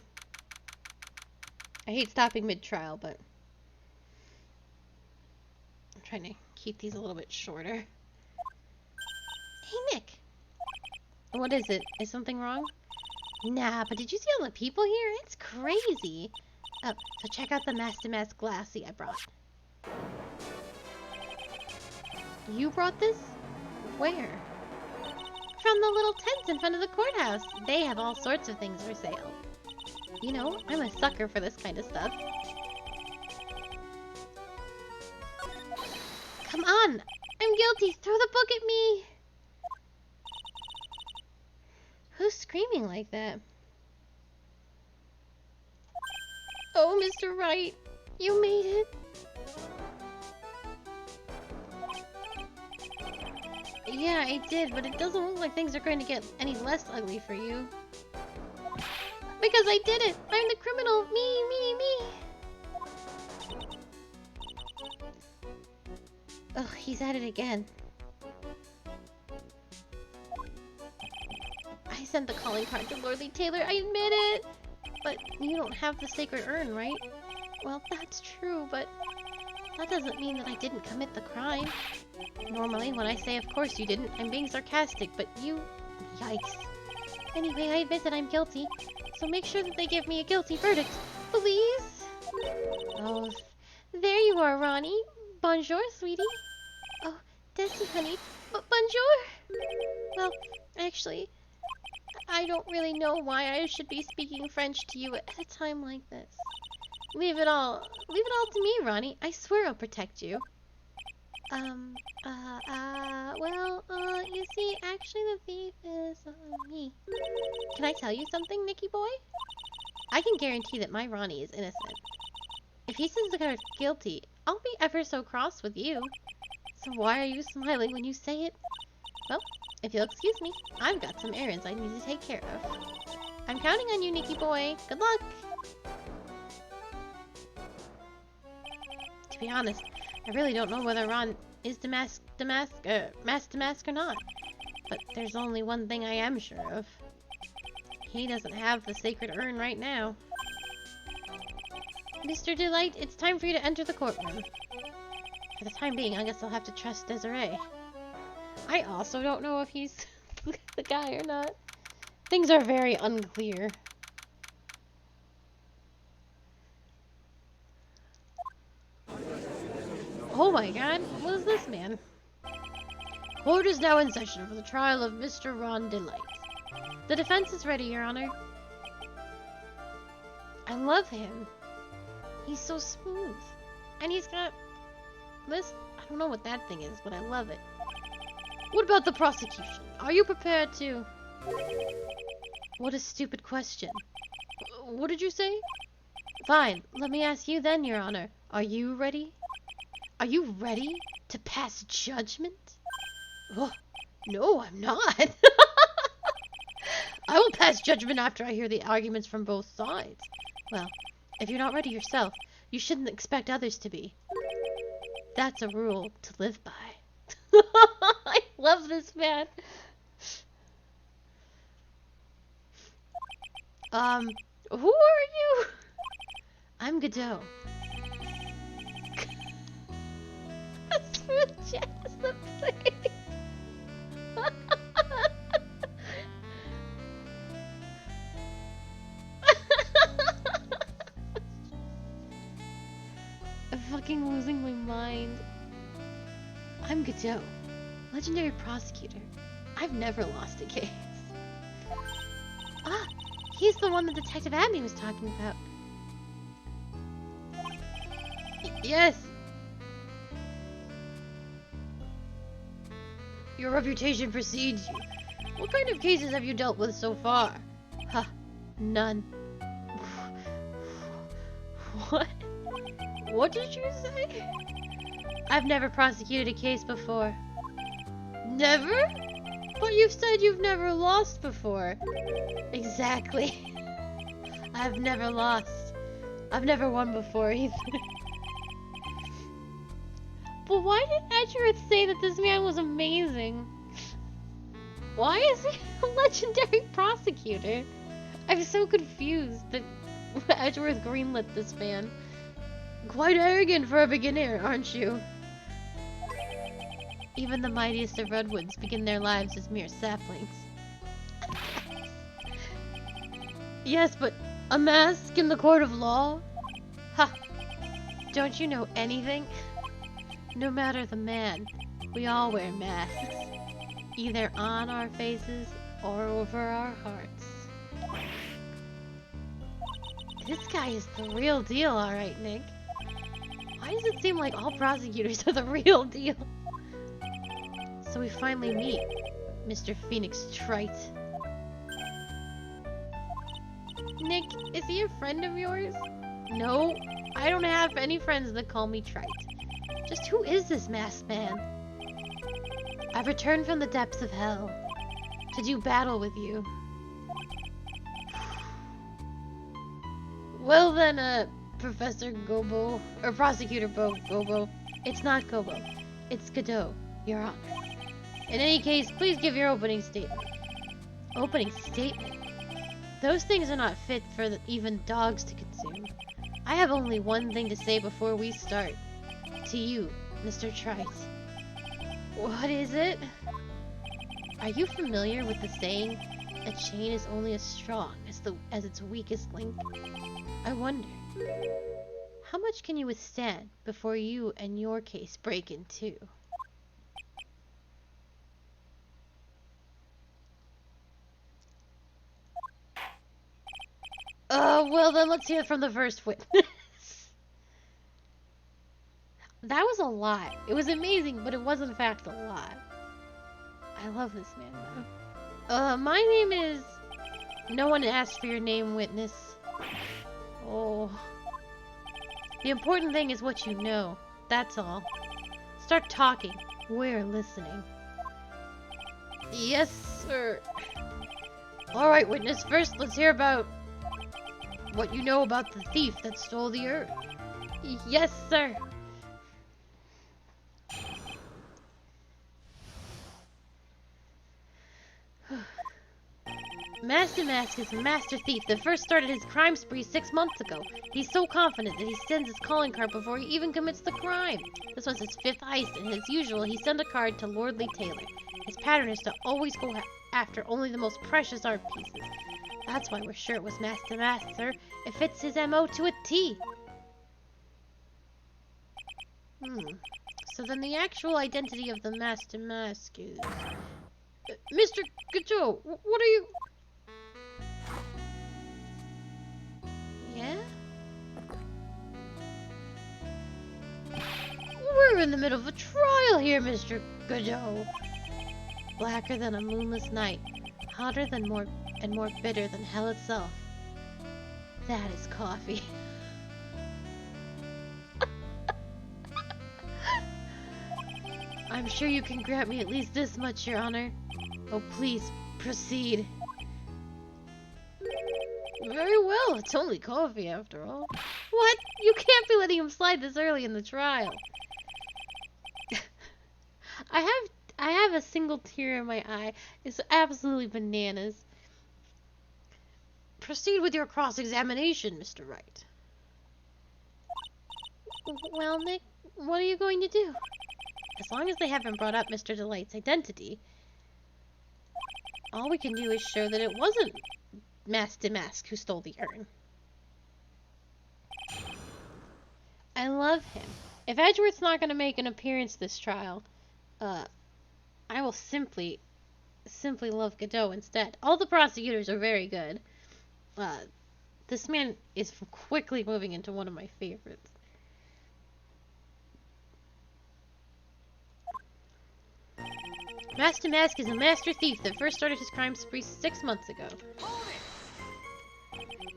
I hate stopping mid-trial, but I'm trying to keep these a little bit shorter. Hey, Nick! What is it? Is something wrong? Nah, but did you see all the people here? It's crazy! Oh, so check out the Master Mask glassy I brought. You brought this? Where? From the little tents in front of the courthouse. They have all sorts of things for sale. You know, I'm a sucker for this kind of stuff. Come on! I'm guilty! Throw the book at me! Who's screaming like that? Oh, Mr. Wright! You made it! Yeah, I did, but it doesn't look like things are going to get any less ugly for you. Because I did it! I'm the criminal! Me! Ugh, he's at it again. I sent the calling card to Lordly Taylor, I admit it! But you don't have the sacred urn, right? Well, that's true, but that doesn't mean that I didn't commit the crime. Normally, when I say of course you didn't, I'm being sarcastic, but you... Yikes. Anyway, I admit that I'm guilty, so make sure that they give me a guilty verdict, please? Oh, there you are, Ronnie. Bonjour, sweetie. Oh, Desi, honey. Bonjour! Well, actually, I don't really know why I should be speaking French to you at a time like this. Leave it all to me, Ronnie. I swear I'll protect you. You see, actually the thief is, me. Can I tell you something, Nicky boy? I can guarantee that my Ronnie is innocent. If he says that I'm guilty, I'll be ever so cross with you. So why are you smiling when you say it? Well, if you'll excuse me, I've got some errands I need to take care of. I'm counting on you, Nicky boy. Good luck! To be honest, I really don't know whether Ron is masked to mask or not. But there's only one thing I am sure of. He doesn't have the sacred urn right now. Mr. Delight, it's time for you to enter the courtroom. For the time being, I guess I'll have to trust Desiree. I also don't know if he's the guy or not. Things are very unclear. Oh my god, what is this man? Court is now in session for the trial of Mr. Ron Delight. The defense is ready, Your Honor. I love him. He's so smooth. And he's got this, I don't know what that thing is, but I love it. What about the prosecution? Are you prepared to... What a stupid question. What did you say? Fine, let me ask you then, Your Honor. Are you ready? Are you ready to pass judgment? Oh, no, I'm not. I will pass judgment after I hear the arguments from both sides. Well, if you're not ready yourself, you shouldn't expect others to be. That's a rule to live by. I love this man. Who are you? I'm Godot. Smooth jazz the place. I'm fucking losing my mind. I'm Godot, legendary prosecutor. I've never lost a case. Ah, he's the one that Detective Abney was talking about. Yes. Your reputation precedes you. What kind of cases have you dealt with so far? Huh, none. What? What did you say? I've never prosecuted a case before. Never? But you've said you've never lost before. Exactly. I've never lost. I've never won before either. But why did Edgeworth say that this man was amazing? Why is he a legendary prosecutor? I'm so confused that Edgeworth greenlit this man. Quite arrogant for a beginner, aren't you? Even the mightiest of redwoods begin their lives as mere saplings. Yes, but a mask in the court of law? Ha! Don't you know anything? No matter the man, we all wear masks. either on our faces or over our hearts. This guy is the real deal, alright, Nick. Why does it seem like all prosecutors are the real deal? So we finally meet Mr. Phoenix Wright. Nick, is he a friend of yours? No, I don't have any friends that call me Trite. Just who is this masked man? I've returned from the depths of hell to do battle with you. Well then, Professor Gobo, or Prosecutor Gobo. It's not Gobo. It's Godot, Your Honor. In any case, please give your opening statement. Opening statement? Those things are not fit for even dogs to consume. I have only one thing to say before we start. To you, Mr. Trite. What is it? Are you familiar with the saying, a chain is only as strong as its weakest link? I wonder, how much can you withstand before you and your case break in two? Well then let's hear from the first witness. That was a lot. It was amazing, but it was in fact a lot. I love this man though. My name is... No one asked for your name, witness. Oh. The important thing is what you know. That's all. Start talking. We're listening. Yes, sir. Alright, witness. First, let's hear about what you know about the thief that stole the urn. Yes, sir. Master Mask is a master thief that first started his crime spree 6 months ago. He's so confident that he sends his calling card before he even commits the crime. This was his 5th heist, and as usual, he sent a card to Lord Lee Taylor. His pattern is to always go after only the most precious art pieces. That's why we're sure it was Master Mask, sir. It fits his MO to a T. So then the actual identity of the Master Mask is... Mr. Gateau, what are you... Yeah? We're in the middle of a trial here, Mr. Godot. Blacker than a moonless night, hotter than more bitter than hell itself. That is coffee. I'm sure you can grant me at least this much, Your Honor. Oh, please, proceed. Very well, it's only coffee after all. What? You can't be letting him slide this early in the trial. I have a single tear in my eye. It's absolutely bananas. Proceed with your cross-examination, Mr. Wright. Well, Nick, what are you going to do? As long as they haven't brought up Mr. Delight's identity, all we can do is show that it wasn't Master Mask who stole the urn. I love him. If Edgeworth's not going to make an appearance this trial, I will simply love Godot instead. All the prosecutors are very good. This man is quickly moving into one of my favorites. Master Mask is a master thief that first started his crime spree 6 months ago.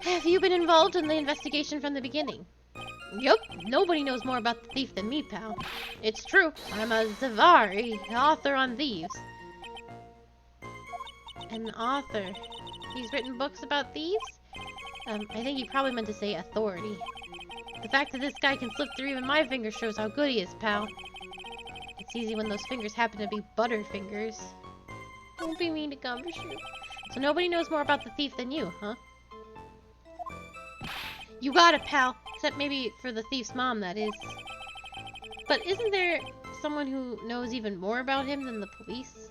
Have you been involved in the investigation from the beginning? Yup, nobody knows more about the thief than me, pal. It's true, I'm a Zavari, author on thieves. An author? He's written books about thieves? I think he probably meant to say authority. The fact that this guy can slip through even my fingers shows how good he is, pal. It's easy when those fingers happen to be butterfingers. Don't be mean to Gumshoe. So nobody knows more about the thief than you, huh? You got it, pal. Except maybe for the thief's mom, that is. But isn't there someone who knows even more about him than the police?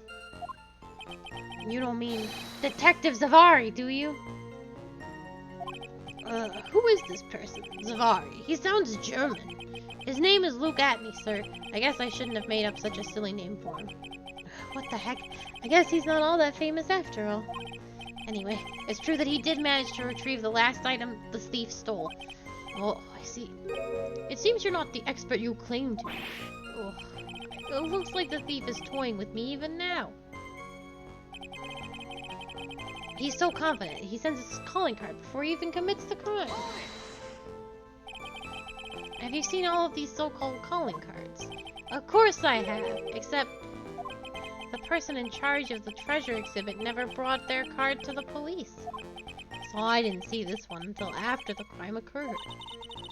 You don't mean Detective Zavari, do you? Who is this person? Zavari. He sounds German. His name is Luke Atney, sir. I guess I shouldn't have made up such a silly name for him. What the heck? I guess he's not all that famous after all. Anyway, it's true that he did manage to retrieve the last item the thief stole. Oh, I see. It seems you're not the expert you claim to be. Oh, it looks like the thief is toying with me even now. He's so confident, he sends his calling card before he even commits the crime. Have you seen all of these so-called calling cards? Of course I have, except the person in charge of the treasure exhibit never brought their card to the police. So I didn't see this one until after the crime occurred.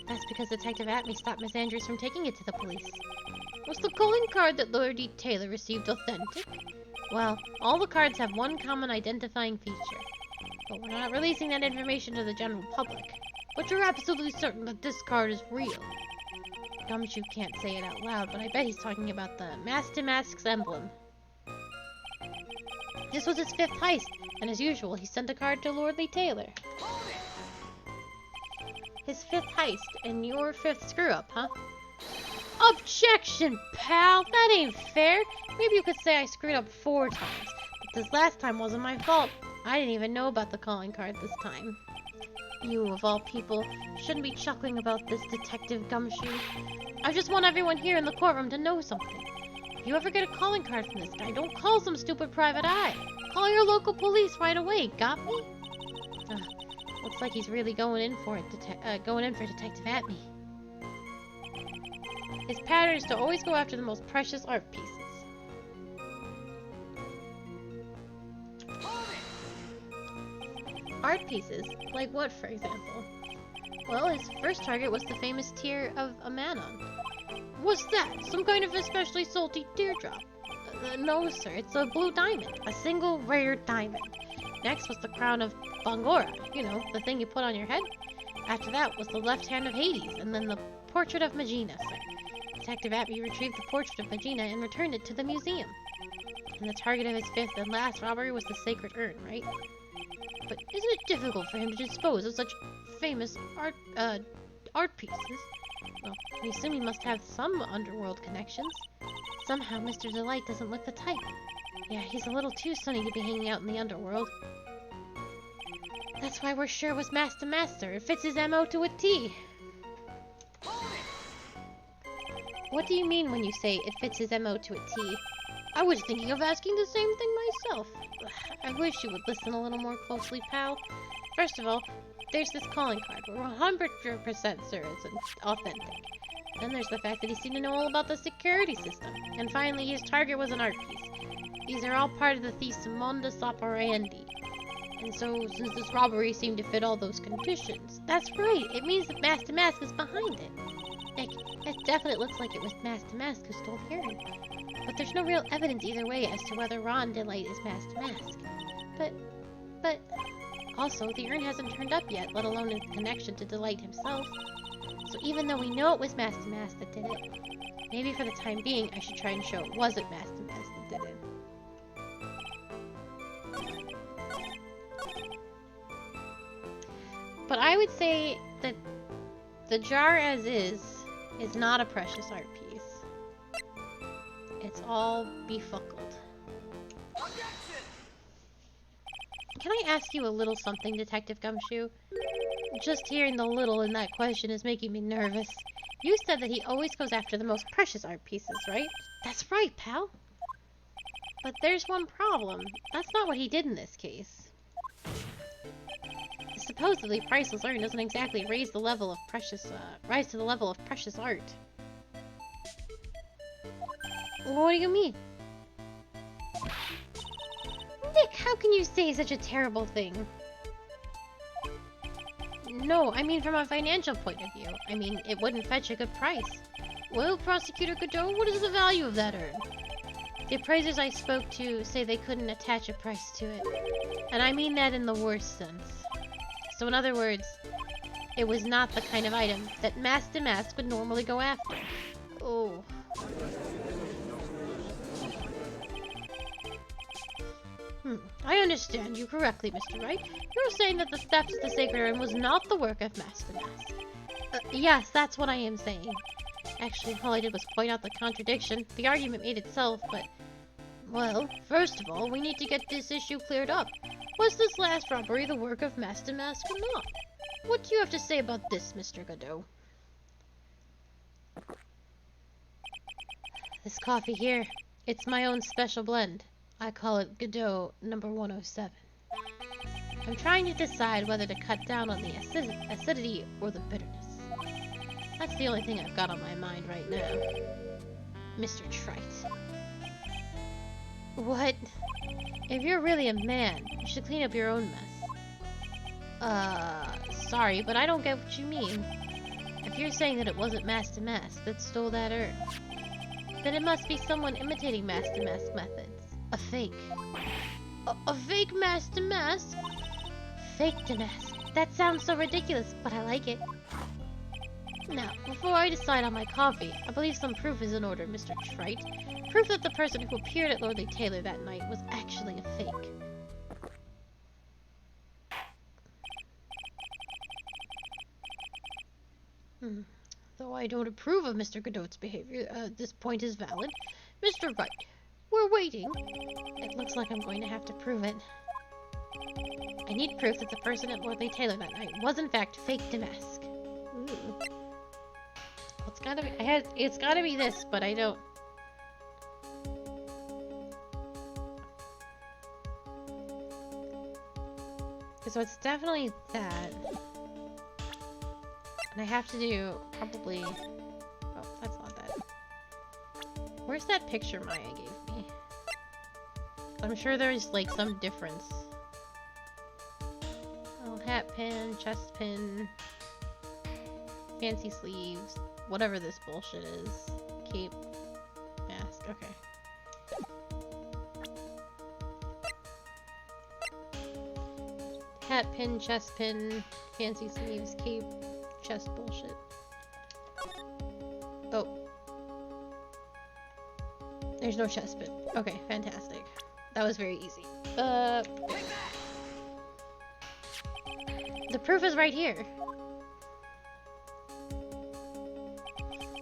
That's because Detective Atme stopped Miss Andrews from taking it to the police. Was the calling card that Lord E. Taylor received authentic? Well, all the cards have one common identifying feature. But we're not releasing that information to the general public. But you're absolutely certain that this card is real. Gumshoe can't say it out loud, but I bet he's talking about the Master Mask's emblem. This was his 5th heist, and as usual, he sent a card to Lord Lee Taylor. His 5th heist, and your 5th screw-up, huh? Objection, pal! That ain't fair! Maybe you could say I screwed up 4 times, but this last time wasn't my fault. I didn't even know about the calling card this time. You, of all people, shouldn't be chuckling about this, Detective Gumshoe. I just want everyone here in the courtroom to know something. If you ever get a calling card from this guy, don't call some stupid private eye. Call your local police right away, got me? Looks like he's really going in for Detective Atme. His pattern is to always go after the most precious art pieces. Art pieces? Like what, for example? Well, his first target was the famous tear of a Manon. What's that? Some kind of especially salty teardrop? No, sir. It's a blue diamond. A single rare diamond. Next was the crown of Bangora. You know, the thing you put on your head. After that was the left hand of Hades, and then the portrait of Magina, sir. Detective Atme retrieved the portrait of Magina and returned it to the museum. And the target of his 5th and last robbery was the sacred urn, right? But isn't it difficult for him to dispose of such famous art pieces? Well, we assume he must have some underworld connections. Somehow, Mr. Delight doesn't look the type. Yeah, he's a little too sunny to be hanging out in the underworld. That's why we're sure it was Master Master. It fits his MO to a T. What do you mean when you say it fits his MO to a T? I was thinking of asking the same thing myself. I wish you would listen a little more closely, pal. First of all, there's this calling card. We're 100% sure it's authentic. Then there's the fact that he seemed to know all about the security system. And finally, his target was an art piece. These are all part of the thief's modus operandi. And so, since this robbery seemed to fit all those conditions... That's right! It means that Master Mask is behind it. Nick, it definitely looks like it was Master Mask who stole the urn. But there's no real evidence either way as to whether Ron Delight is Master Mask. But... Also, the urn hasn't turned up yet, let alone in connection to Delight himself. So even though we know it was Master Mask that did it, maybe for the time being, I should try and show it wasn't Master Mask that did it. But I would say that the jar as is not a precious art piece. It's all befuckled. Can I ask you a little something, Detective Gumshoe? Just hearing the little in that question is making me nervous. You said that he always goes after the most precious art pieces, right? That's right, pal. But there's one problem. That's not what he did in this case. The supposedly priceless urn doesn't exactly rise to the level of precious art. What do you mean? Nick, how can you say such a terrible thing? No, I mean from a financial point of view. I mean, it wouldn't fetch a good price. Well, Prosecutor Godot, what is the value of that urn? The appraisers I spoke to say they couldn't attach a price to it. And I mean that in the worst sense. So in other words, it was not the kind of item that Master Mask would normally go after. Oh. I understand you correctly, Mr. Wright. You're saying that the theft of the sacred urn was not the work of Master Mask. Yes, that's what I am saying. Actually, all I did was point out the contradiction. The argument made itself, but Well, first of all, we need to get this issue cleared up. Was this last robbery the work of Master Mask or not? What do you have to say about this, Mr. Godot? This coffee here, it's my own special blend. I call it Godot number 107. I'm trying to decide whether to cut down on the acidity or the bitterness. That's the only thing I've got on my mind right now. Mr. Trite. What? If you're really a man, you should clean up your own mess. Sorry, but I don't get what you mean. If you're saying that it wasn't Master Mask that stole that urn, then it must be someone imitating Master Mask methods. A fake. A fake Master Mask? Fake Damask. That sounds so ridiculous, but I like it. Now, before I decide on my coffee, I believe some proof is in order, Mr. Trite. Proof that the person who appeared at Lordly Taylor that night was actually a fake. Though I don't approve of Mr. Godot's behavior, this point is valid. Mr. Wright, we're waiting. It looks like I'm going to have to prove it. I need proof that the person at Lordly Taylor that night was in fact fake Damask. Ooh. It's gotta be. It's gotta be this, but I don't. So it's definitely that, and I have to do probably. Oh, that's not that. Where's that picture Maya gave me? I'm sure there's like some difference. Oh, hat pin, chest pin, fancy sleeves. Whatever this bullshit is. Cape. Mask. Okay. Hat pin, chest pin, fancy sleeves, cape, chest bullshit. Oh. There's no chest pin. Okay, fantastic. That was very easy. The proof is right here.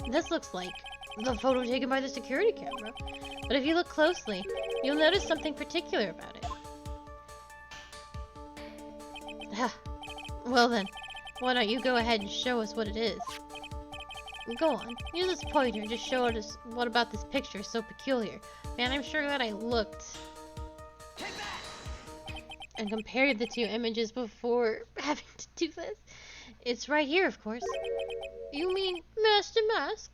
This looks like the photo taken by the security camera. But if you look closely, you'll notice something particular about it. Well then, why don't you go ahead and show us what it is? Go on, use this pointer to show us what about this picture is so peculiar. Man, I'm sure that I looked and compared the two images before having to do this. It's right here, of course. You mean Master Mask?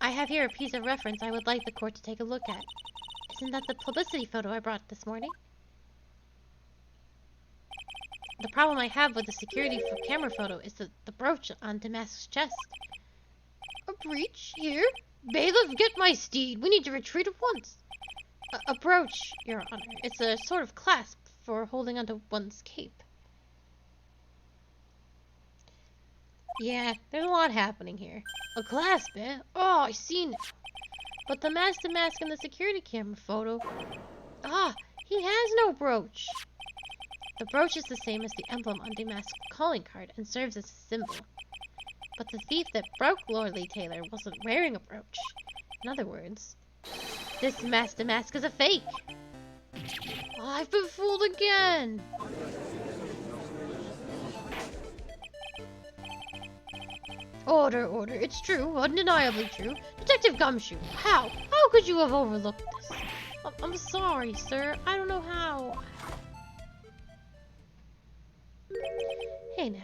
I have here a piece of reference I would like the court to take a look at. Isn't that the publicity photo I brought this morning? The problem I have with the security camera photo is the brooch on Damask's chest. A breach? Here? Bailiff, get my steed! We need to retreat at once! A brooch, Your Honor. It's a sort of clasp for holding onto one's cape. Yeah, there's a lot happening here. A clasp, eh? Oh, I see now. But the Master Mask in the security camera photo... Ah, he has no brooch. The brooch is the same as the emblem on Damask's calling card and serves as a symbol. But the thief that broke Lordly Taylor wasn't wearing a brooch. In other words, this Master Mask is a fake. Oh, I've been fooled again. Order, order. It's true, undeniably true. Detective Gumshoe, how? How could you have overlooked this? I'm sorry, sir. I don't know how. Hey now.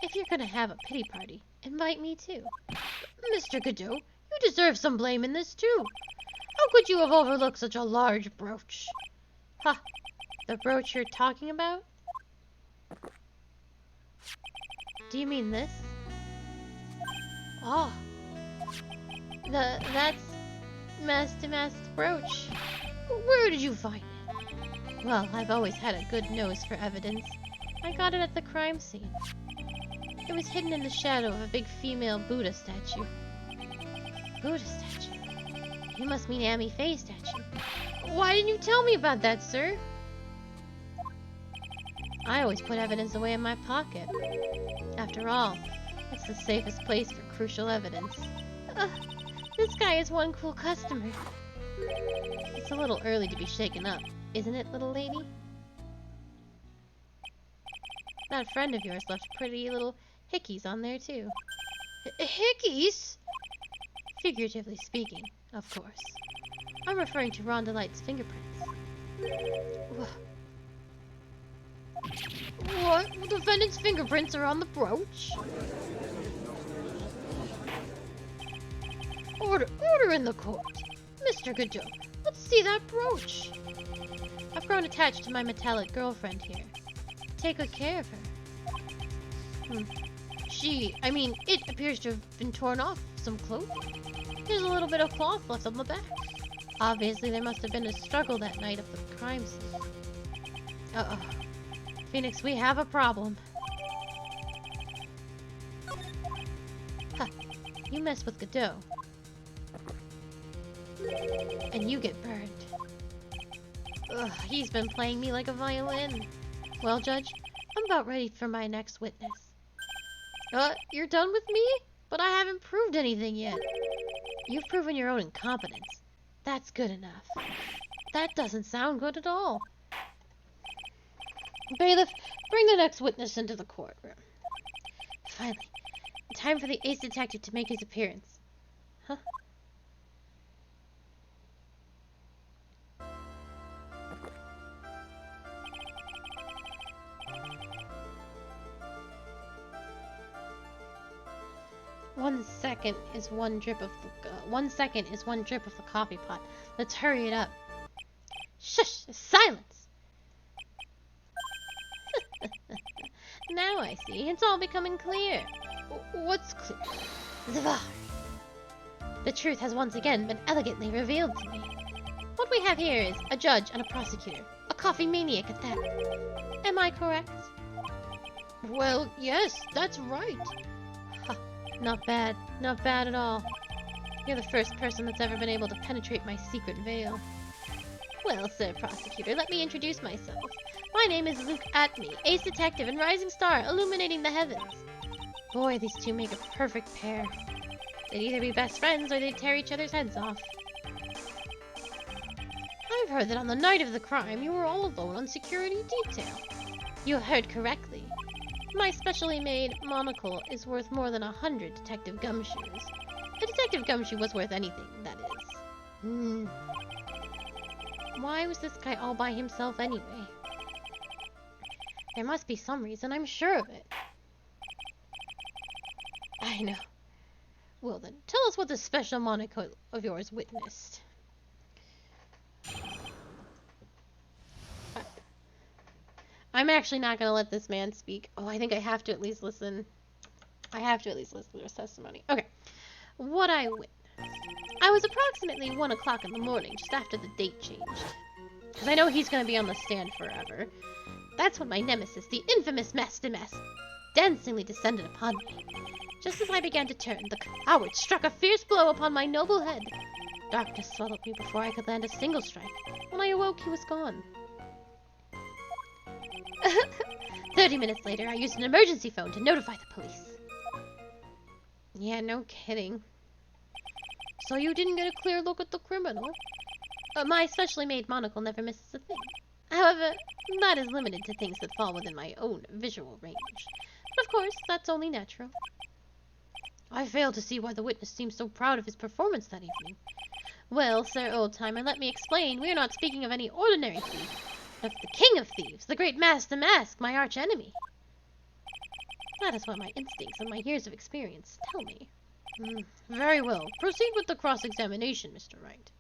If you're gonna have a pity party, invite me too. Mr. Godot, you deserve some blame in this too. How could you have overlooked such a large brooch? Ha! The brooch you're talking about? Do you mean this? Oh. That's Master Mask's brooch. Where did you find it? Well, I've always had a good nose for evidence. I got it at the crime scene. It was hidden in the shadow of a big female Buddha statue. Buddha statue? You must mean Amy Faye's statue. Why didn't you tell me about that, sir? I always put evidence away in my pocket. After all, it's the safest place for crucial evidence. This guy is one cool customer. It's a little early to be shaken up, isn't it, little lady? That friend of yours left pretty little hickeys on there, too. Hickeys? Figuratively speaking, of course. I'm referring to Rhonda Light's fingerprints. What? The defendant's fingerprints are on the brooch? Order in the court. Mr. Godot, let's see that brooch. I've grown attached to my metallic girlfriend here. Take good care of her. It appears to have been torn off some clothing. There's a little bit of cloth left on the back. Obviously, there must have been a struggle that night of the crime scene. Uh-oh. Phoenix, we have a problem. Huh. You mess with Godot. And you get burned. Ugh, he's been playing me like a violin. Well, Judge, I'm about ready for my next witness. You're done with me? But I haven't proved anything yet. You've proven your own incompetence. That's good enough. That doesn't sound good at all. Bailiff, bring the next witness into the courtroom. Finally, time for the ace detective to make his appearance. Huh? One second is one drip of the coffee pot. Let's hurry it up. Shush! Silence! Now I see. It's all becoming clear. What's clear? The truth has once again been elegantly revealed to me. What we have here is a judge and a prosecutor. A coffee maniac at that. Am I correct? Well, yes, that's right. Not bad. Not bad at all. You're the first person that's ever been able to penetrate my secret veil. Well, Sir Prosecutor, let me introduce myself. My name is Luke Atme, ace detective and rising star illuminating the heavens. Boy, these two make a perfect pair. They'd either be best friends or they'd tear each other's heads off. I've heard that on the night of the crime, you were all alone on security detail. You have heard correctly. My specially made monocle is worth more than 100 detective gumshoes. A detective gumshoe was worth anything, that is. Why was this guy all by himself anyway? There must be some reason, I'm sure of it. I know. Well then, tell us what this special monocle of yours witnessed. I'm actually not going to let this man speak. Oh, I think I have to at least listen. I have to at least listen to his testimony. Okay. What I witnessed. I was approximately 1 o'clock in the morning, just after the date changed. Because I know he's going to be on the stand forever. That's when my nemesis, the infamous Master Mask, dancingly descended upon me. Just as I began to turn, the coward struck a fierce blow upon my noble head. Darkness swallowed me before I could land a single strike. When I awoke, he was gone. 30 minutes later, I used an emergency phone to notify the police. Yeah, no kidding. So you didn't get a clear look at the criminal? My specially made monocle never misses a thing. However, that is limited to things that fall within my own visual range. But of course, that's only natural. I fail to see why the witness seems so proud of his performance that evening. Well, Sir Oldtimer, let me explain. We are not speaking of any ordinary thief, but of the king of thieves, the great Master Mask, my arch-enemy. That is what my instincts and my years of experience tell me. Very well. Proceed with the cross-examination, Mr. Wright.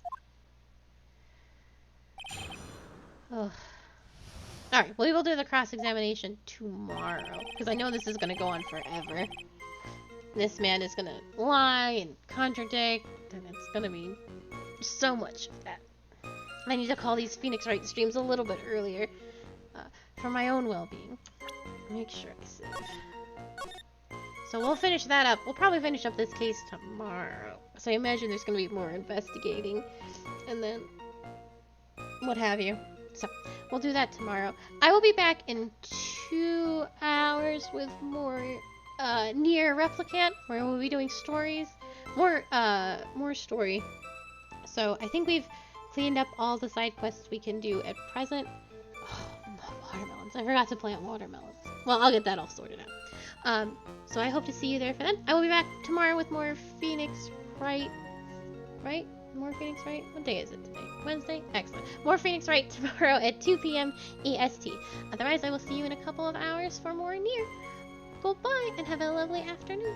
Ugh. Alright, we will do the cross-examination tomorrow, because I know this is going to go on forever. This man is going to lie and contradict, and it's going to be so much of that. I need to call these Phoenix Wright streams a little bit earlier, for my own well-being. Make sure I save. So we'll finish that up. We'll probably finish up this case tomorrow. So I imagine there's going to be more investigating, and then what have you. So we'll do that tomorrow. I will be back in 2 hours with more Nier Replicant, where we'll be doing stories. More story. So I think we've cleaned up all the side quests we can do at present. Oh, watermelons. I forgot to plant watermelons. Well, I'll get that all sorted out. So I hope to see you there for then. I will be back tomorrow with more Phoenix Wright. Right? More Phoenix Wright? What day is it today? Wednesday? Excellent. More Phoenix Wright tomorrow at 2 p.m. EST. Otherwise, I will see you in a couple of hours for more Nier. Goodbye and have a lovely afternoon.